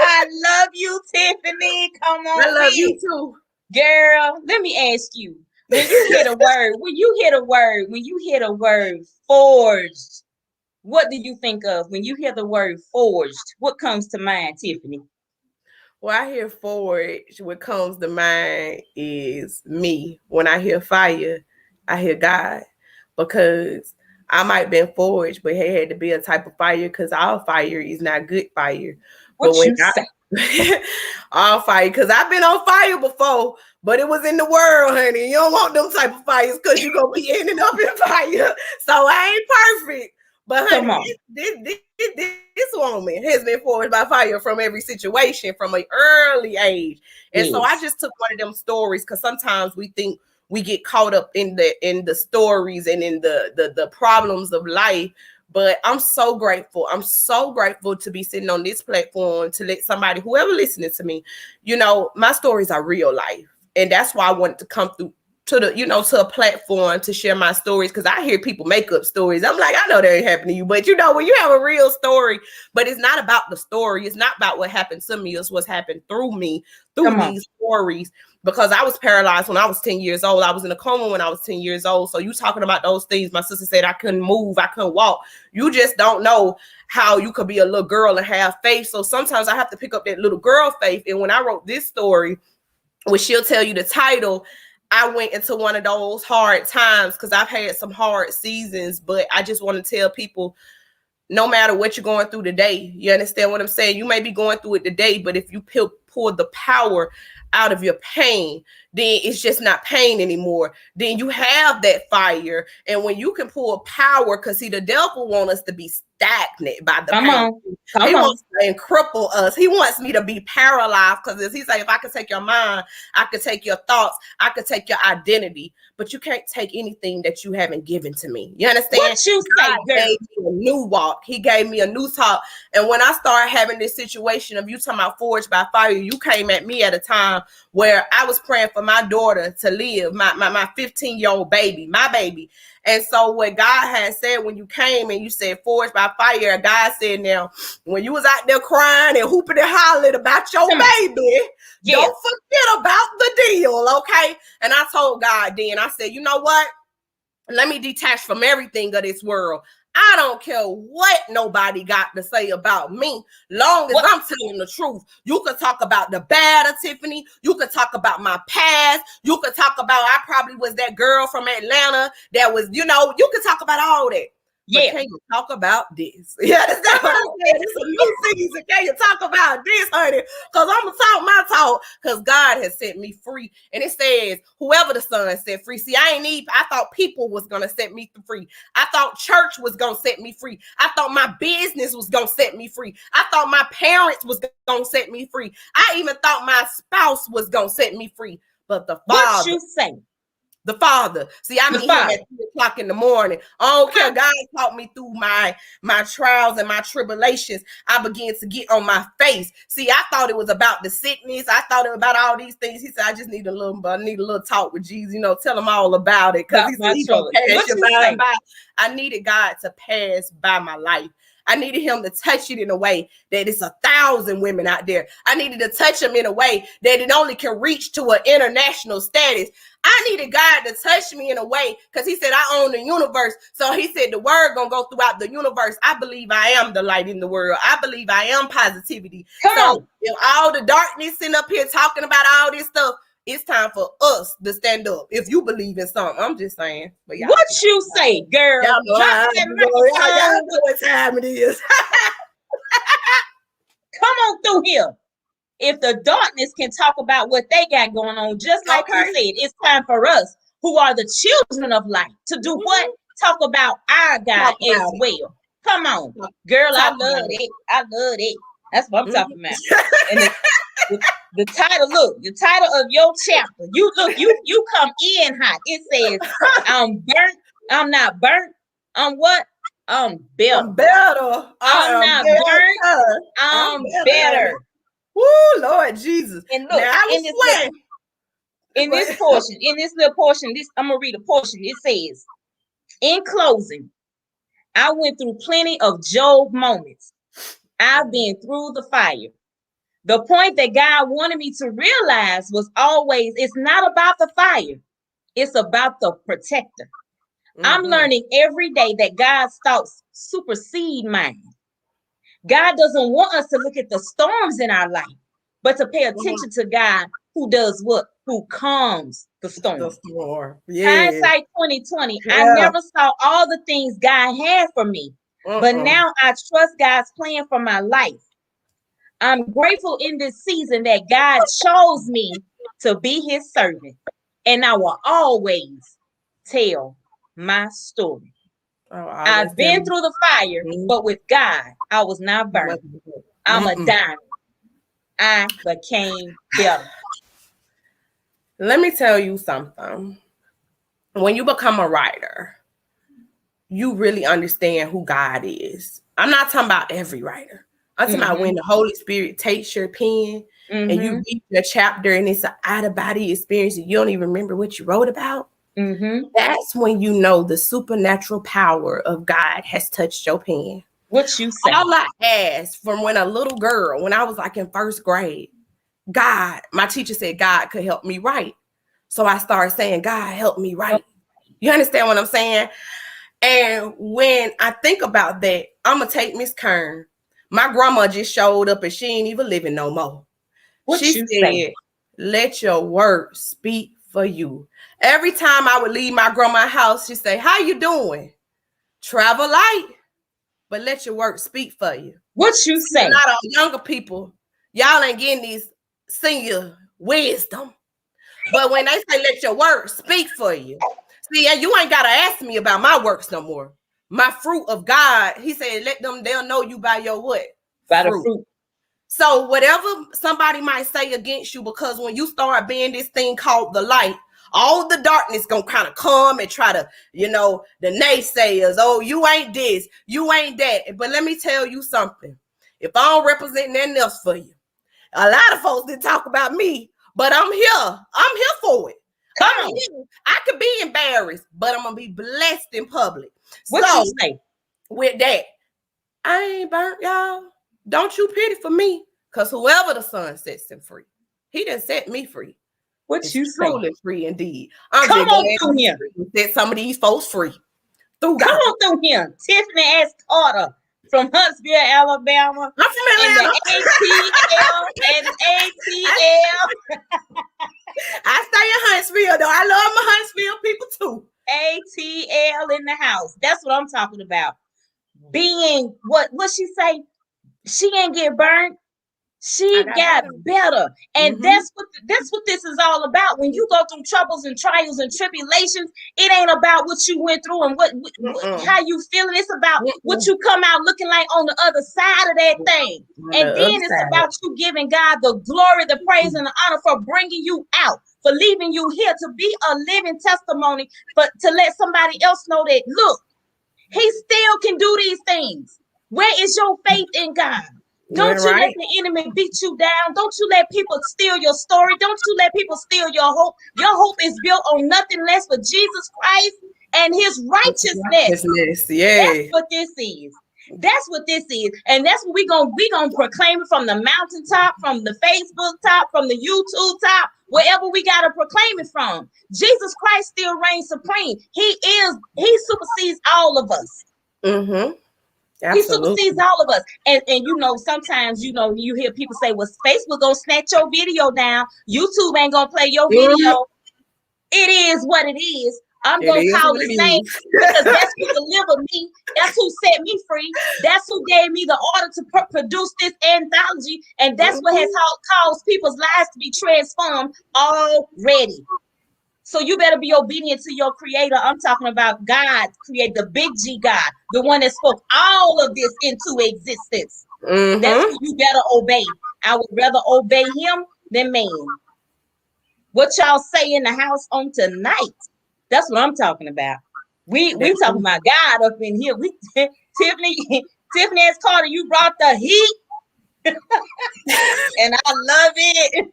I love you, Tiffany. Come on. I love you too. Girl, let me ask you. When you hear the word forged, what do you think of? When you hear the word forged, what comes to mind, Tiffany? Well, I hear forged. What comes to mind is me. When I hear fire, I hear God, because I might have been forged, but it had to be a type of fire, because our fire is not good fire. What you say? All fire, because I've been on fire before, but it was in the world, honey. You don't want them type of fires, because you're going to be ending up in fire. So I ain't perfect. But honey, this woman has been forged by fire from every situation from an early age. And so I just took one of them stories, because sometimes we think we get caught up in the stories and in the problems of life. But I'm so grateful. I'm so grateful to be sitting on this platform to let somebody, whoever listening to me, my stories are real life. And that's why I wanted to come through to a platform to share my stories, because I hear people make up stories. I'm like, I know that ain't happened to you, but when you have a real story, but it's not about the story. It's not about what happened to me. It's what's happened through me, through these stories. Because I was paralyzed when I was 10 years old. I was in a coma when I was 10 years old. So you talking about those things. My sister said I couldn't move. I couldn't walk. You just don't know how you could be a little girl and have faith. So sometimes I have to pick up that little girl faith. And when I wrote this story, which she'll tell you the title, I went into one of those hard times, because I've had some hard seasons. But I just want to tell people, no matter what you're going through today, you understand what I'm saying? You may be going through it today, but if you pull the power out of your pain, then it's just not pain anymore. Then you have that fire. And when you can pull power, because see, the devil wants us to be stagnant by the pain. He wants to cripple us. He wants me to be paralyzed, because as he say, if I could take your mind, I could take your thoughts, I could take your identity, but you can't take anything that you haven't given to me. You understand? What you say, God girl? gave me a new walk. He gave me a new talk. And when I started having this situation of you talking about forged by fire, you came at me at a time where I was praying for my daughter to live, my 15-year-old baby, my baby. And so what God had said when you came and you said forged by fire, God said, now, when you was out there crying and hooping and hollering about your baby, don't forget about the deal, okay? And I told God then, I said, you know what? Let me detach from everything of this world. I don't care what nobody got to say about me, long as I'm telling the truth. You could talk about the bad of Tiffany. You could talk about my past. You could talk about I probably was that girl from Atlanta that was, you could talk about all that. But can you talk about this? Yeah, that's what I'm saying. It's a new season. Can you talk about this, honey? Because I'm going to talk my talk, because God has set me free. And it says, whoever the Son set free. See, I thought people was going to set me free. I thought church was going to set me free. I thought my business was going to set me free. I thought my parents was going to set me free. I even thought my spouse was going to set me free. But the Father. What you say? The Father. See, I mean, him at 3:00 in the morning. I don't care. God taught me through my trials and my tribulations. I began to get on my face. See, I thought it was about the sickness. I thought it was about all these things. He said, I just need a little talk with Jesus. Tell him all about it. Because he said, he gonna pass your mind by. I needed God to pass by my life. I needed him to touch it in a way that it's 1,000 women out there. I needed to touch him in a way that it only can reach to an international status. I needed God to touch me in a way, because he said, I own the universe. So he said, the word gonna go throughout the universe. I believe I am the light in the world. I believe I am positivity. Come on. If all the darkness sitting up here talking about all this stuff, it's time for us to stand up. If you believe in something, I'm just saying. But what you say, girl? Y'all know what time it is. Come on through here. If the darkness can talk about what they got going on, just like you said, it's time for us, who are the children of light, to do what? Talk about our God as well. Come on, girl. I love it. I love it. That's what I'm talking about. And the title, the title of your chapter, you come in hot. It says, I'm burnt. I'm not burnt. I'm what? I'm better. I'm better. I'm not burnt. I'm better. Woo, Lord Jesus. And look, in this little portion, I'm going to read a portion. It says, in closing, I went through plenty of Job moments. I've been through the fire. The point that God wanted me to realize was always, it's not about the fire. It's about the protector. I'm learning every day that God's thoughts supersede mine. God doesn't want us to look at the storms in our life, but to pay attention to God, who does what? Who calms the storm. Hindsight 2020. I never saw all the things God had for me, but now I trust God's plan for my life. I'm grateful in this season that God chose me to be his servant, and I will always tell my story. I've been through the fire, but with God, I was not burned. I'm a diamond. I became better. Let me tell you something. When you become a writer, you really understand who God is. I'm not talking about every writer. I'm talking about when the Holy Spirit takes your pen and you read your chapter and it's an out-of-body experience and you don't even remember what you wrote about. That's when you know the supernatural power of God has touched your pen. What you say? All I asked from when a little girl, when I was like in first grade, God, my teacher said God could help me write. So I started saying, God, help me write. You understand what I'm saying? And when I think about that, I'm going to take Miss Kern. My grandma just showed up and she ain't even living no more. She said, let your word speak for you. Every time I would leave my grandma's house, she'd say, how you doing? Travel light, but let your work speak for you. What you say? A lot of younger people, y'all ain't getting these senior wisdom. But when they say let your words speak for you, see, you ain't gotta ask me about my works no more. My fruit of God, he said, they'll know you by your what? By the fruit. So whatever somebody might say against you, because when you start being this thing called the light, all the darkness gonna kind of come and try to, the naysayers, oh, you ain't this, you ain't that. But let me tell you something. If I don't represent nothing else for you, a lot of folks didn't talk about me, but I'm here. I'm here for it. I'm here. I could be embarrassed, but I'm gonna be blessed in public. What you say? With that, I ain't burnt, y'all. Don't you pity for me, because whoever the Son sets him free, he done set me free. What you say? Truly free indeed. I'm Come on through here. Set some of these folks free. Come on through here. Tiffany S. Carter from Huntsville, Alabama. I'm from Atlanta. And the ATL. I stay in Huntsville, though. I love my Huntsville people too. ATL in the house. That's what I'm talking about. Being what she say? She ain't get burnt. She got better. And that's what this is all about. When you go through troubles and trials and tribulations, it ain't about what you went through and what how you feeling. It's about what you come out looking like on the other side of that thing. And then it's about you giving God the glory, the praise, and the honor for bringing you out, for leaving you here to be a living testimony, but to let somebody else know that, look, he still can do these things. Where is your faith in God? Don't you let the enemy beat you down. Don't you let people steal your story. Don't you let people steal your hope. Your hope is built on nothing less but Jesus Christ and his righteousness. Yeah. That's what this is. That's what this is. And that's what we gonna proclaim it from the mountaintop, from the Facebook top, from the YouTube top, wherever we gotta proclaim it from. Jesus Christ still reigns supreme. He supersedes all of us. Mm-hmm. He supersedes all of us. And sometimes, you hear people say, well, Facebook gonna snatch your video down. YouTube ain't gonna play your video. It is what it is. I'm gonna call the same because that's who delivered me. That's who set me free. That's who gave me the order to produce this anthology. And that's what has caused people's lives to be transformed already. So you better be obedient to your creator. I'm talking about God, create the big G God, the one that spoke all of this into existence. That's who you better obey. I would rather obey him than man. What y'all say in the house on tonight? That's what I'm talking about. We talking about God up in here. Tiffany S. Carter, you brought the heat. And I love it.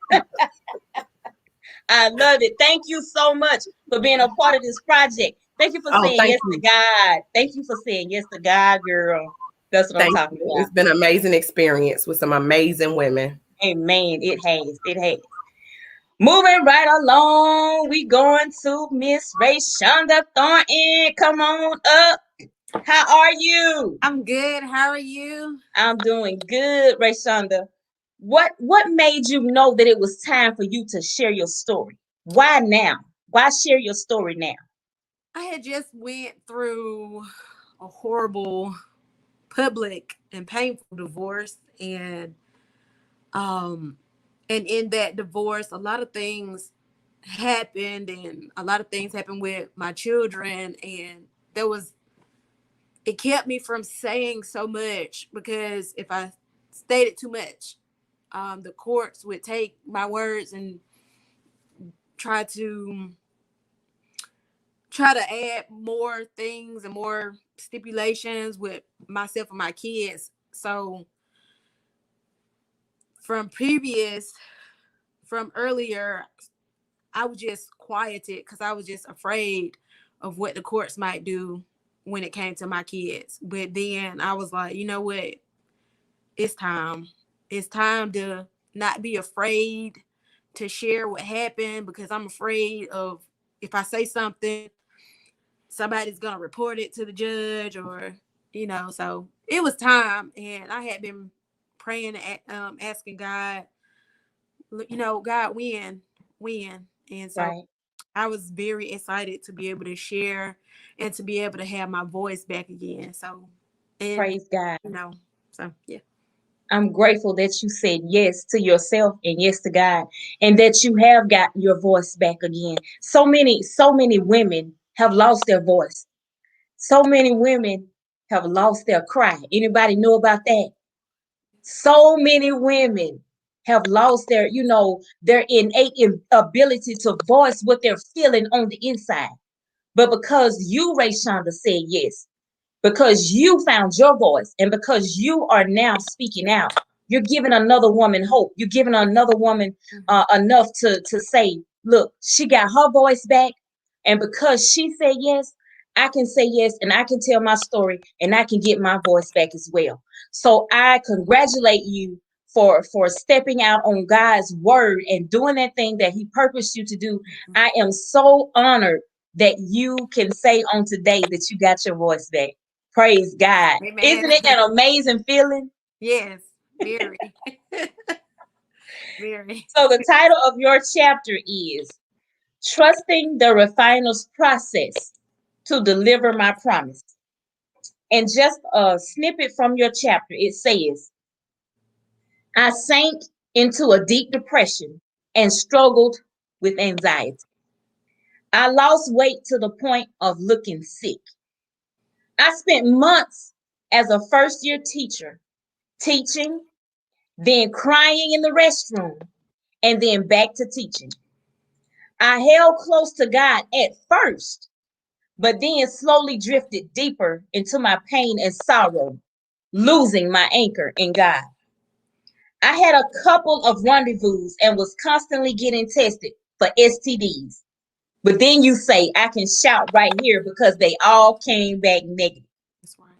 I love it. Thank you so much for being a part of this project. Thank you for saying yes to God. Thank you for saying yes to God, girl. That's what I'm talking about. It's been an amazing experience with some amazing women. Amen. It has. It has. Moving right along, we going to Miss Rayshonda Thornton. Come on up. How are you? I'm good. How are you? I'm doing good, Rayshonda. What made you know that it was time for you to share your story? Why now? Why share your story now? I had just went through a horrible public and painful divorce, and in that divorce, a lot of things happened, and a lot of things happened with my children, and it kept me from saying so much, because if I stated too much, the courts would take my words and try to add more things and more stipulations with myself and my kids. So from earlier, I was just quieted because I was just afraid of what the courts might do when it came to my kids. But then I was like, you know what? It's time. It's time to not be afraid to share what happened, because I'm afraid of, if I say something, somebody's going to report it to the judge, or, so it was time. And I had been praying, asking God, God, when? And so I was very excited to be able to share and to be able to have my voice back again. So, praise God. So yeah. I'm grateful that you said yes to yourself and yes to God, and that you have got your voice back again. So many women have lost their voice. So many women have lost their cry. Anybody know about that? So many women have lost their, their innate ability to voice what they're feeling on the inside. But because you, Rayshonda, said yes, because you found your voice and because you are now speaking out, you're giving another woman hope. You're giving another woman enough to say, look, she got her voice back. And because she said yes, I can say yes, and I can tell my story, and I can get my voice back as well. So I congratulate you for stepping out on God's word and doing that thing that he purposed you to do. I am so honored that you can say on today that you got your voice back. Praise God. Amen. Isn't it an amazing feeling? Yes, very. Very. So the title of your chapter is Trusting the Refiner's Process to Deliver My Promise. And just a snippet from your chapter, it says, I sank into a deep depression and struggled with anxiety. I lost weight to the point of looking sick. I spent months as a first-year teacher, teaching, then crying in the restroom, and then back to teaching. I held close to God at first, but then slowly drifted deeper into my pain and sorrow, losing my anchor in God. I had a couple of rendezvous and was constantly getting tested for STDs. But then you say, I can shout right here because they all came back negative. That's right.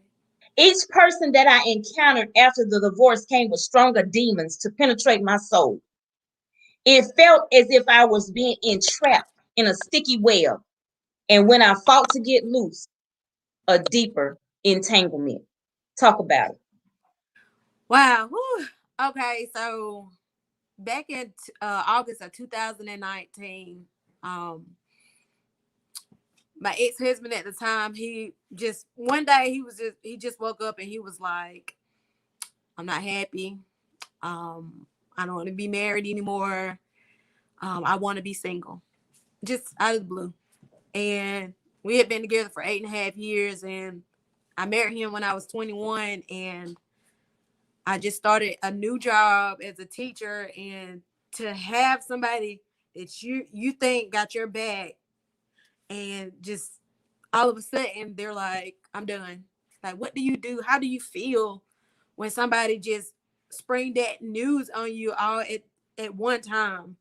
Each person that I encountered after the divorce came with stronger demons to penetrate my soul. It felt as if I was being entrapped in a sticky web. And when I fought to get loose, a deeper entanglement. Talk about it. Wow. Whew. Okay, so back in August of 2019, my ex-husband at the time, he just one day he just woke up and he was like, I'm not happy. I don't want to be married anymore. I want to be single. Just out of the blue. And we had been together for 8.5 years, and I married him when I was 21, and I just started a new job as a teacher. And to have somebody that you think got your back, and just all of a sudden they're like, I'm done. Like, what do you do? How do you feel when somebody just spring that news on you all at one time?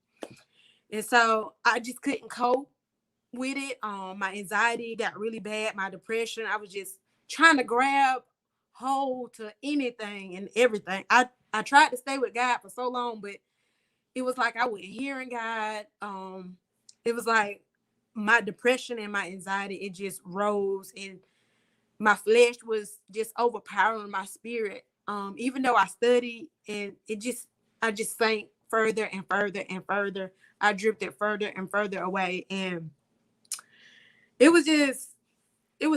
And so I just couldn't cope with it. My anxiety got really bad, my depression. I was just trying to grab hold to anything and everything. I tried to stay with God for so long, but it was like I wasn't hearing God. It was like my depression and my anxiety, it just rose, and my flesh was just overpowering my spirit. Even though I studied, and I just sank further and further and further. I drifted further and further away, and it was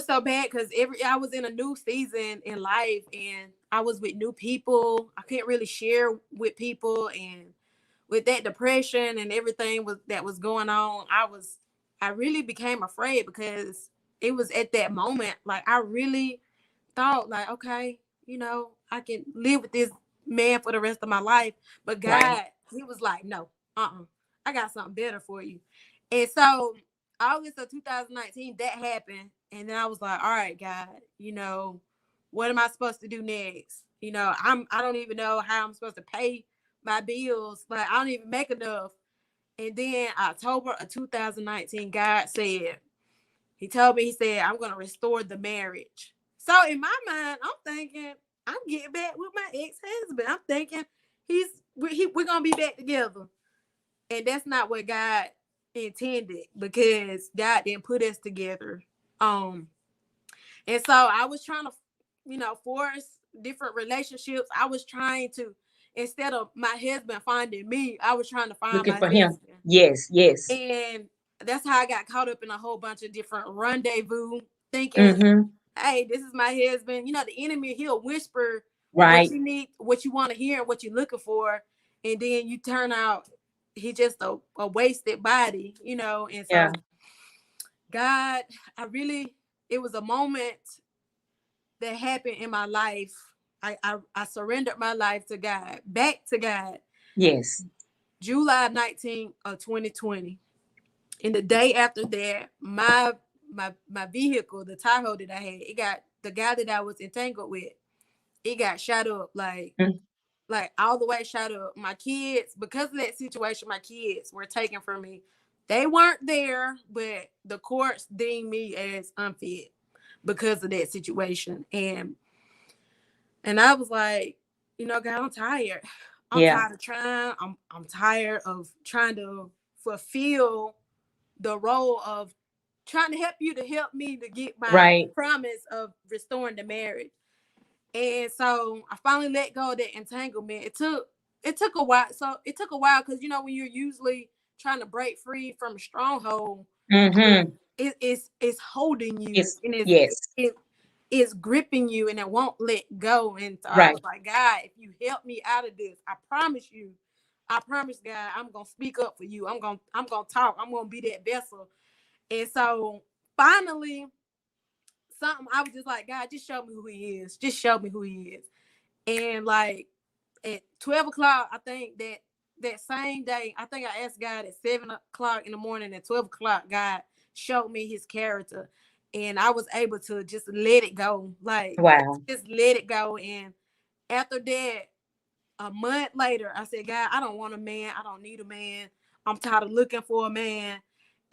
so bad because I was in a new season in life, and I was with new people. I couldn't really share with people, and with that depression and everything that was going on, I really became afraid, because it was at that moment, like, I really thought, like, okay, I can live with this man for the rest of my life. But God, Right. he was like, no, I got something better for you. And so August of 2019, that happened. And then I was like, all right, God, what am I supposed to do next? I don't even know how I'm supposed to pay my bills. Like, I don't even make enough. And then October of 2019, God said, he said, I'm going to restore the marriage. So in my mind, I'm thinking, I'm getting back with my ex-husband. I'm thinking we're going to be back together. And that's not what God intended, because God didn't put us together. And so I was trying to, force different relationships. I was trying to, instead of my husband finding me, I was trying to find Looking my for husband. him. Yes. And that's how I got caught up in a whole bunch of different rendezvous, thinking, Mm-hmm. hey, this is my husband. The enemy, he'll whisper Right. what you need, what you want to hear, and what you're looking for, and then you turn out he just a wasted body, you know. And so Yeah. God, it was a moment that happened in my life. I surrendered my life to God, back to God. Yes. July 19th of 2020. And the day after that, my vehicle, the Tahoe that I had, it got, the guy that I was entangled with, it got shot up, like all the way shot up. My kids, because of that situation, my kids were taken from me. They weren't there, but the courts deemed me as unfit because of that situation. And I was like, you know, God, I'm tired. I'm tired of trying. I'm tired of trying to fulfill the role of trying to help you to help me to get my promise of restoring the marriage. And so I finally let go of that entanglement. It took a while. So it took a while because, you know, when you're usually trying to break free from a stronghold, it's holding you, and it's gripping you, and it won't let go. And so I was like, God, if you help me out of this, I promise God, I'm gonna speak up for you. I'm gonna talk. I'm gonna be that vessel. And so finally, I was just like, God, just show me who he is. Just show me who he is. And like at 12 o'clock, I think that same day, I think I asked God at 7 o'clock in the morning. At 12 o'clock, God showed me his character. And I was able to just let it go. Like, just let it go. And after that, a month later, I said, God, I don't want a man. I don't need a man. I'm tired of looking for a man.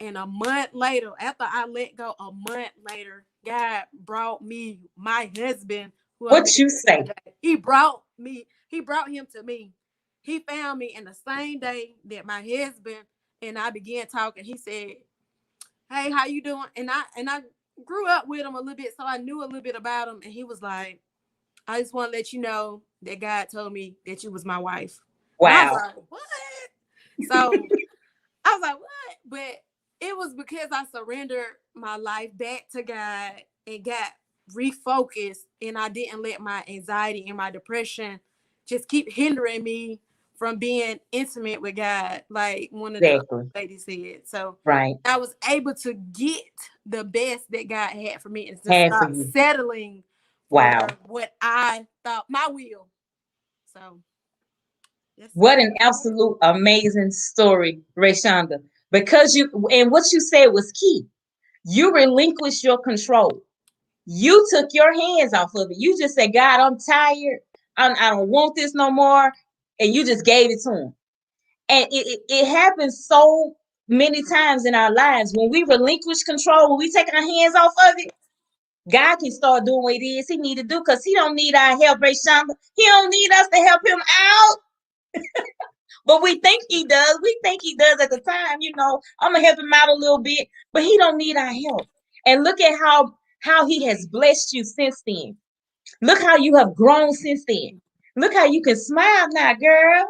And a month later, after I let go, a month later, God brought me my husband. What you say? He brought him to me. He found me in the same day that my husband and I began talking. He said, hey, how you doing? And I grew up with him a little bit, so I knew a little bit about him. And he was like, I just want to let you know that God told me that you was my wife. Wow. And I was like, what? So I was like, what? But it was because I surrendered my life back to God and got refocused, and I didn't let my anxiety and my depression just keep hindering me from being intimate with God, like one of the ladies said. So I was able to get the best that God had for me and to stop settling for what I thought my will. So what an absolute amazing story, Rayshonda. Because and what you said was key. You relinquished your control. You took your hands off of it. You just said, God, I'm tired. I don't want this no more. And you just gave it to him. And it happens so many times in our lives. When we relinquish control, when we take our hands off of it, God can start doing what it is he need to do, because he don't need our help, Rayshonda. He don't need us to help him out. But we think he does. We think he does at the time, you know, I'm going to help him out a little bit, but he don't need our help. And look at how he has blessed you since then. Look how you have grown since then. Look how you can smile now, girl.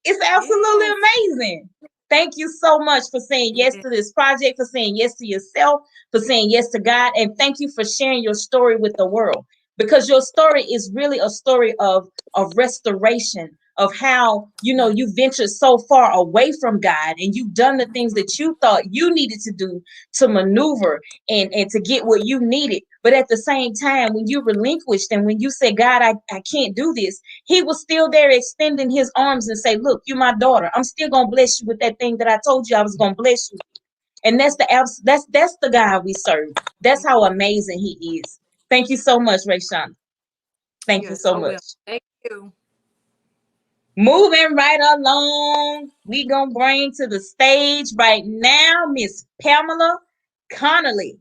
It's absolutely amazing. Thank you so much for saying yes to this project, for saying yes to yourself, for saying yes to God. And thank you for sharing your story with the world, because your story is really a story of restoration, of how, you know, you ventured so far away from God and you've done the things that you thought you needed to do to maneuver and to get what you needed. But at the same time, when you relinquished and when you said, God, I can't do this, he was still there extending his arms and say, look, you're my daughter. I'm still going to bless you with that thing that I told you I was going to bless you. And that's the God we serve. That's how amazing he is. Thank you so much, Rayshonda. Thank you so much. Thank you. Moving right along, we gonna bring to the stage right now Miss Pamela Connolly,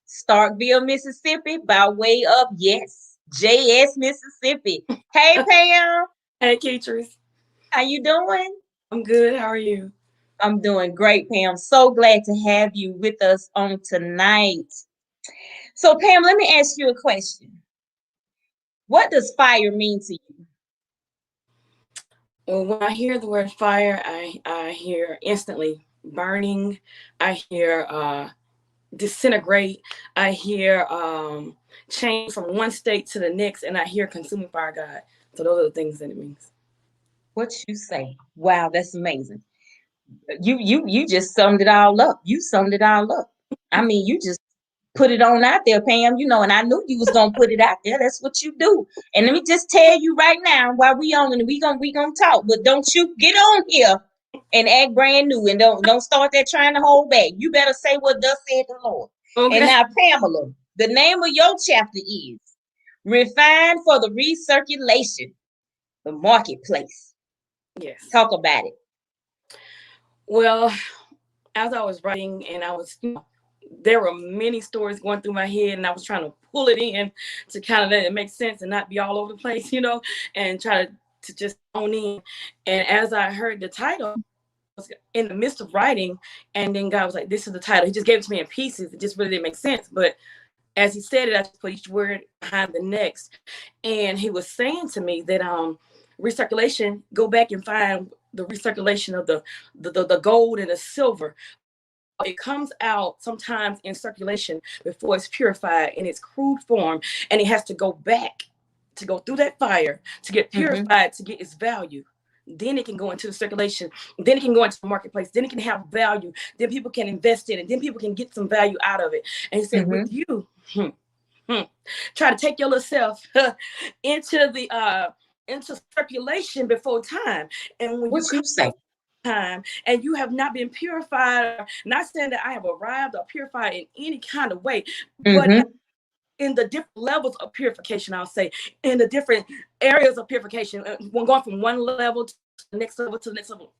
Starkville, Mississippi, by way of JS, Mississippi. Hey, Pam. Hey, Ketrice. How you doing? I'm good. How are you? I'm doing great, Pam. So glad to have you with us on tonight. So, Pam, let me ask you a question. What does fire mean to you? Well, when I hear the word fire, I hear instantly burning. I hear disintegrate. I hear change from one state to the next, and I hear consuming fire, God. So those are the things that it means. What you say? Wow, that's amazing. You just summed it all up. You summed it all up. I mean, you just put it on out there, Pam. And I knew you was gonna put it out there. That's what you do. And let me just tell you right now, while we on and we gonna talk, but don't you get on here and act brand new and don't start there trying to hold back. You better say what thus said the Lord. Okay. And now, Pamela, the name of your chapter is Refined for the Recirculation, the Marketplace. Yes. Talk about it. Well, as I was writing and I was, there were many stories going through my head, and I was trying to pull it in to kind of let it make sense and not be all over the place, and try to just own in. And as I heard the title, I was in the midst of writing, and then God was like, this is the title. He just gave it to me in pieces. It just really didn't make sense. But as he said it, I just put each word behind the next. And he was saying to me that recirculation, go back and find the recirculation of the gold and the silver. It comes out sometimes in circulation before it's purified in its crude form, and it has to go back to go through that fire to get purified, to get its value. Then it can go into the circulation. Then it can go into the marketplace. Then it can have value. Then people can invest in it. Then people can get some value out of it. And he said, with you, try to take your little self into circulation before time. And when what you say? Time and you have not been purified, not saying that I have arrived or purified in any kind of way, but in the different levels of purification, I'll say, in the different areas of purification, when going from one level to the next level to the next level,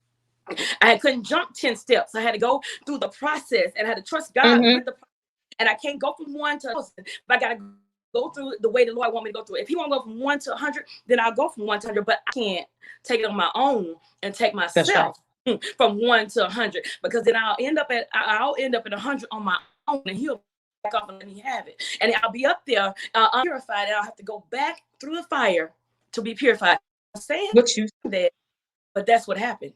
I couldn't jump 10 steps. I had to go through the process, and I had to trust God with the process. And I can't go from 1 to 1,000, but I gotta go through the way the Lord want me to go through it. If he want to go from 1 to 100, then I'll go from 1 to 100, but I can't take it on my own and take myself from 1 to 100, because then I'll end up at 100 on my own, and he'll back off and let me have it, and I'll be up there unpurified, and I'll have to go back through the fire to be purified. I'm saying what you that, but that's what happened.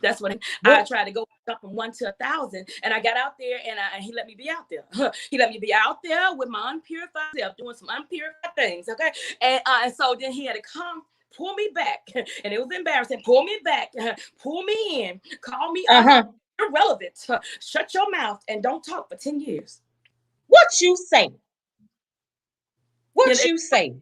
That's what I tried to go up from 1 to 1,000, and I got out there, and he let me be out there. He let me be out there with my unpurified self, doing some unpurified things. Okay, and so then he had to come. Pull me back, and it was embarrassing. Pull me back, pull me in, call me irrelevant. Shut your mouth and don't talk for 10 years. What you say? What you say?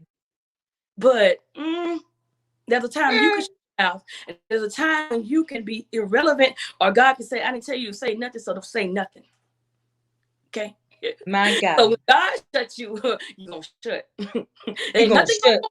But there's a time you can shut your mouth, and there's a time when you can be irrelevant, or God can say, I didn't tell you to say nothing, so don't say nothing. Okay? My God. So when God shuts you, you're going to shut. Ain't nothing going to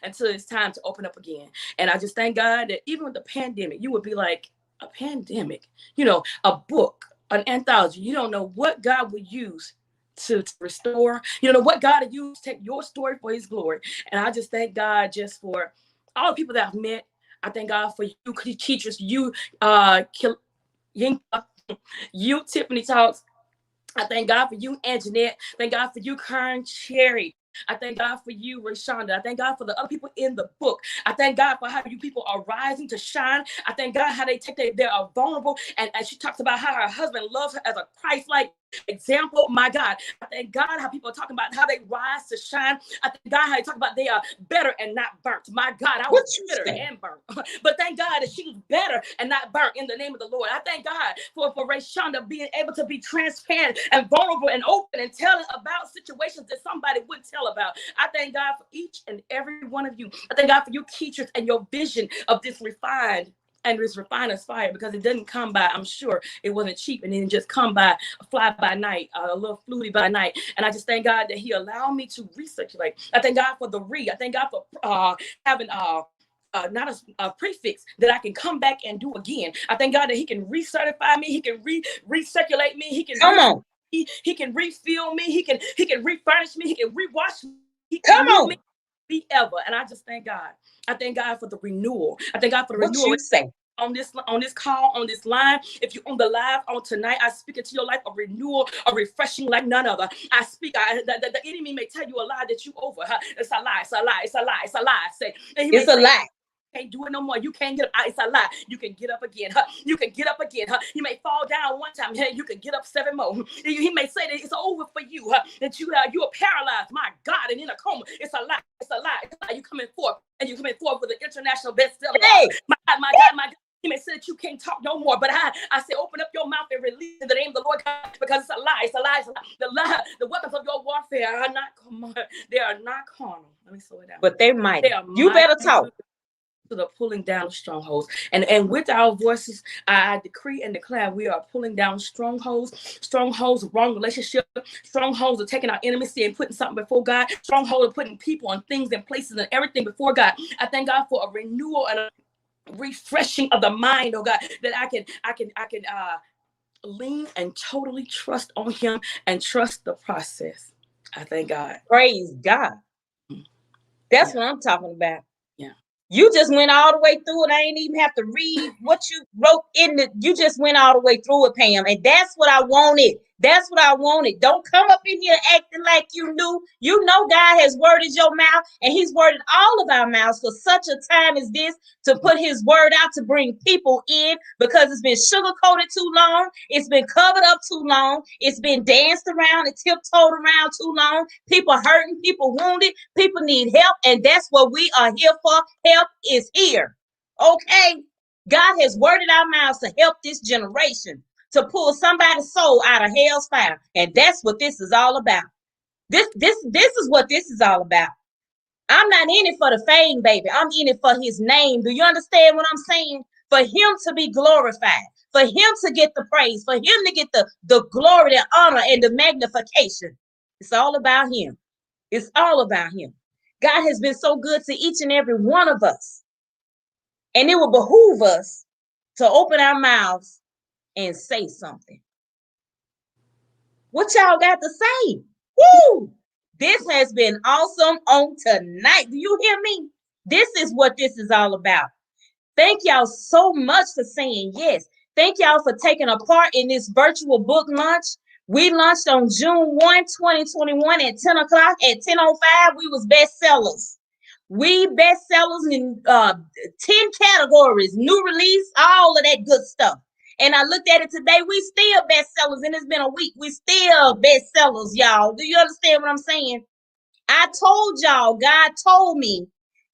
until it's time to open up again. And I just thank God that even with the pandemic, you would be like, a pandemic, a book, an anthology. You don't know what God would use to restore. You don't know what God would use to take your story for his glory. And I just thank God just for all the people that I've met. I thank God for you, Ketrice, you, Yinka, you, Tiffany Talks. I thank God for you, Anjanette. Thank God for you, Karen Cherry. I thank God for you, Rashonda. I thank God for the other people in the book. I thank God for how you people are rising to shine. I thank God how they they are vulnerable. And she talks about how her husband loves her as a Christ-like example. My God, I thank God how people are talking about how they rise to shine. I thank God how they talk about they are better and not burnt. My God, I was bitter and burnt. But thank God that she was better and not burnt in the name of the Lord. I thank God for Rashonda being able to be transparent and vulnerable and open and telling about situations that somebody wouldn't tell about. I thank God for each and every one of you. I thank God for you, Ketrice, and your vision of this refined and this refiner's fire, because it doesn't come by, I'm sure it wasn't cheap, and it didn't just come by a fly by night, a little fluty by night. And I just thank God that he allowed me to recirculate. I thank God for I thank God for having not a prefix that I can come back and do again. I thank God that he can recertify me. He can recirculate me. He can he can refill me. He can refurnish me. He can rewash me. He can renew me be ever. And I just thank God. I thank God for the renewal. I thank God for the renewal. What you say? On this call, on this line, if you're on the live on tonight, I speak into your life a renewal, a refreshing like none other. I speak. The enemy may tell you a lie that you over. It's a lie. It's a lie. It's a lie. It's a lie. Say, it's a lie. can't do it no more. You can't get up. It's a lie. You can get up again. Huh? You can get up again. Huh? You may fall down one time. Hey, you can get up 7 more. He may say that it's over for you. Huh? That you are paralyzed. My God, and in a coma. It's a lie. It's a lie. It's a lie. You coming forth, and you coming forth with an international bestseller. Hey. My God, my God, my God. He may say that you can't talk no more, but I say, open up your mouth and release in the name of the Lord God, because it's a lie. It's a lie. It's a lie. The lie, the weapons of your warfare are not, they are not carnal. Let me slow it down. But they're mighty. They are you better talk. To the pulling down of strongholds. And with our voices, I decree and declare we are pulling down strongholds of wrong relationship, strongholds of taking our intimacy and putting something before God, strongholds of putting people and things and places and everything before God. I thank God for a renewal and a refreshing of the mind, oh God, that I can lean and totally trust on Him and trust the process. I thank God. Praise God. That's what I'm talking about. Yeah. You just went all the way through it. I ain't even have to read what you wrote in the. You just went all the way through it, Pam, and that's what I wanted. That's what I wanted. Don't come up in here acting like you knew. You know God has worded your mouth, and He's worded all of our mouths for such a time as this, to put His word out to bring people in, because it's been sugar-coated too long. It's been covered up too long. It's been danced around and tiptoed around too long. People hurting, people wounded, people need help, and that's what we are here for. Help is here. Okay? God has worded our mouths to help this generation, to pull somebody's soul out of hell's fire. And that's what this is all about. This is what this is all about. I'm not in it for the fame, baby. I'm in it for His name. Do you understand what I'm saying? For Him to be glorified, for Him to get the praise, for Him to get the glory, the honor, and the magnification. It's all about Him. It's all about Him. God has been so good to each and every one of us. And it will behoove us to open our mouths and say something. What y'all got to say? Woo! This has been awesome on tonight. Do you hear me? This is what this is all about. Thank y'all so much for saying yes. Thank y'all for taking a part in this virtual book launch. We launched on June 1, 2021 at 10 o'clock. At 10:05, we was bestsellers. We bestsellers in 10 categories, new release, all of that good stuff. And I looked at it today, we still bestsellers, and it's been a week. We still bestsellers, y'all. Do you understand what I'm saying? I told y'all, God told me,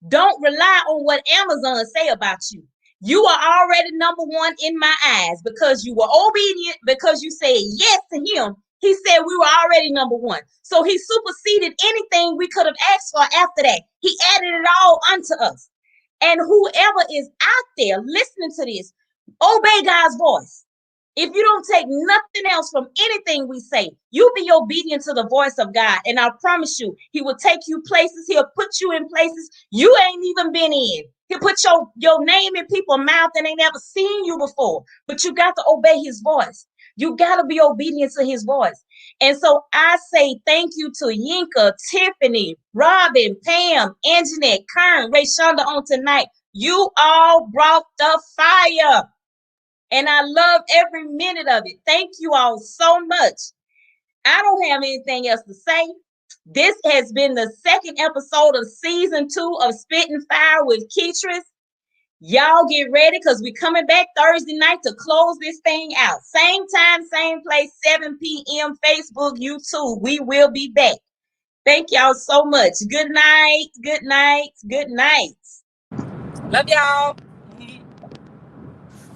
don't rely on what Amazon say about you. You are already number one in my eyes, because you were obedient, because you said yes to Him. He said we were already number one. So He superseded anything we could have asked for after that. He added it all unto us. And whoever is out there listening to this, obey God's voice. If you don't take nothing else from anything we say, you be obedient to the voice of God. And I promise you, He will take you places. He'll put you in places you ain't even been in. He'll put your name in people's mouth and they never seen you before. But you got to obey His voice. You got to be obedient to His voice. And so I say thank you to Yinka, Tiffany, Robin, Pam, Anjanette, Kern, Rayshonda on tonight. You all brought the fire. And I love every minute of it. Thank you all so much. I don't have anything else to say. This has been the second episode of season 2 of Spitting Fire with Ketrice. Y'all get ready, because we're coming back Thursday night to close this thing out. Same time, same place, 7 p.m. Facebook, YouTube. We will be back. Thank y'all so much. Good night. Good night. Good night. Love y'all.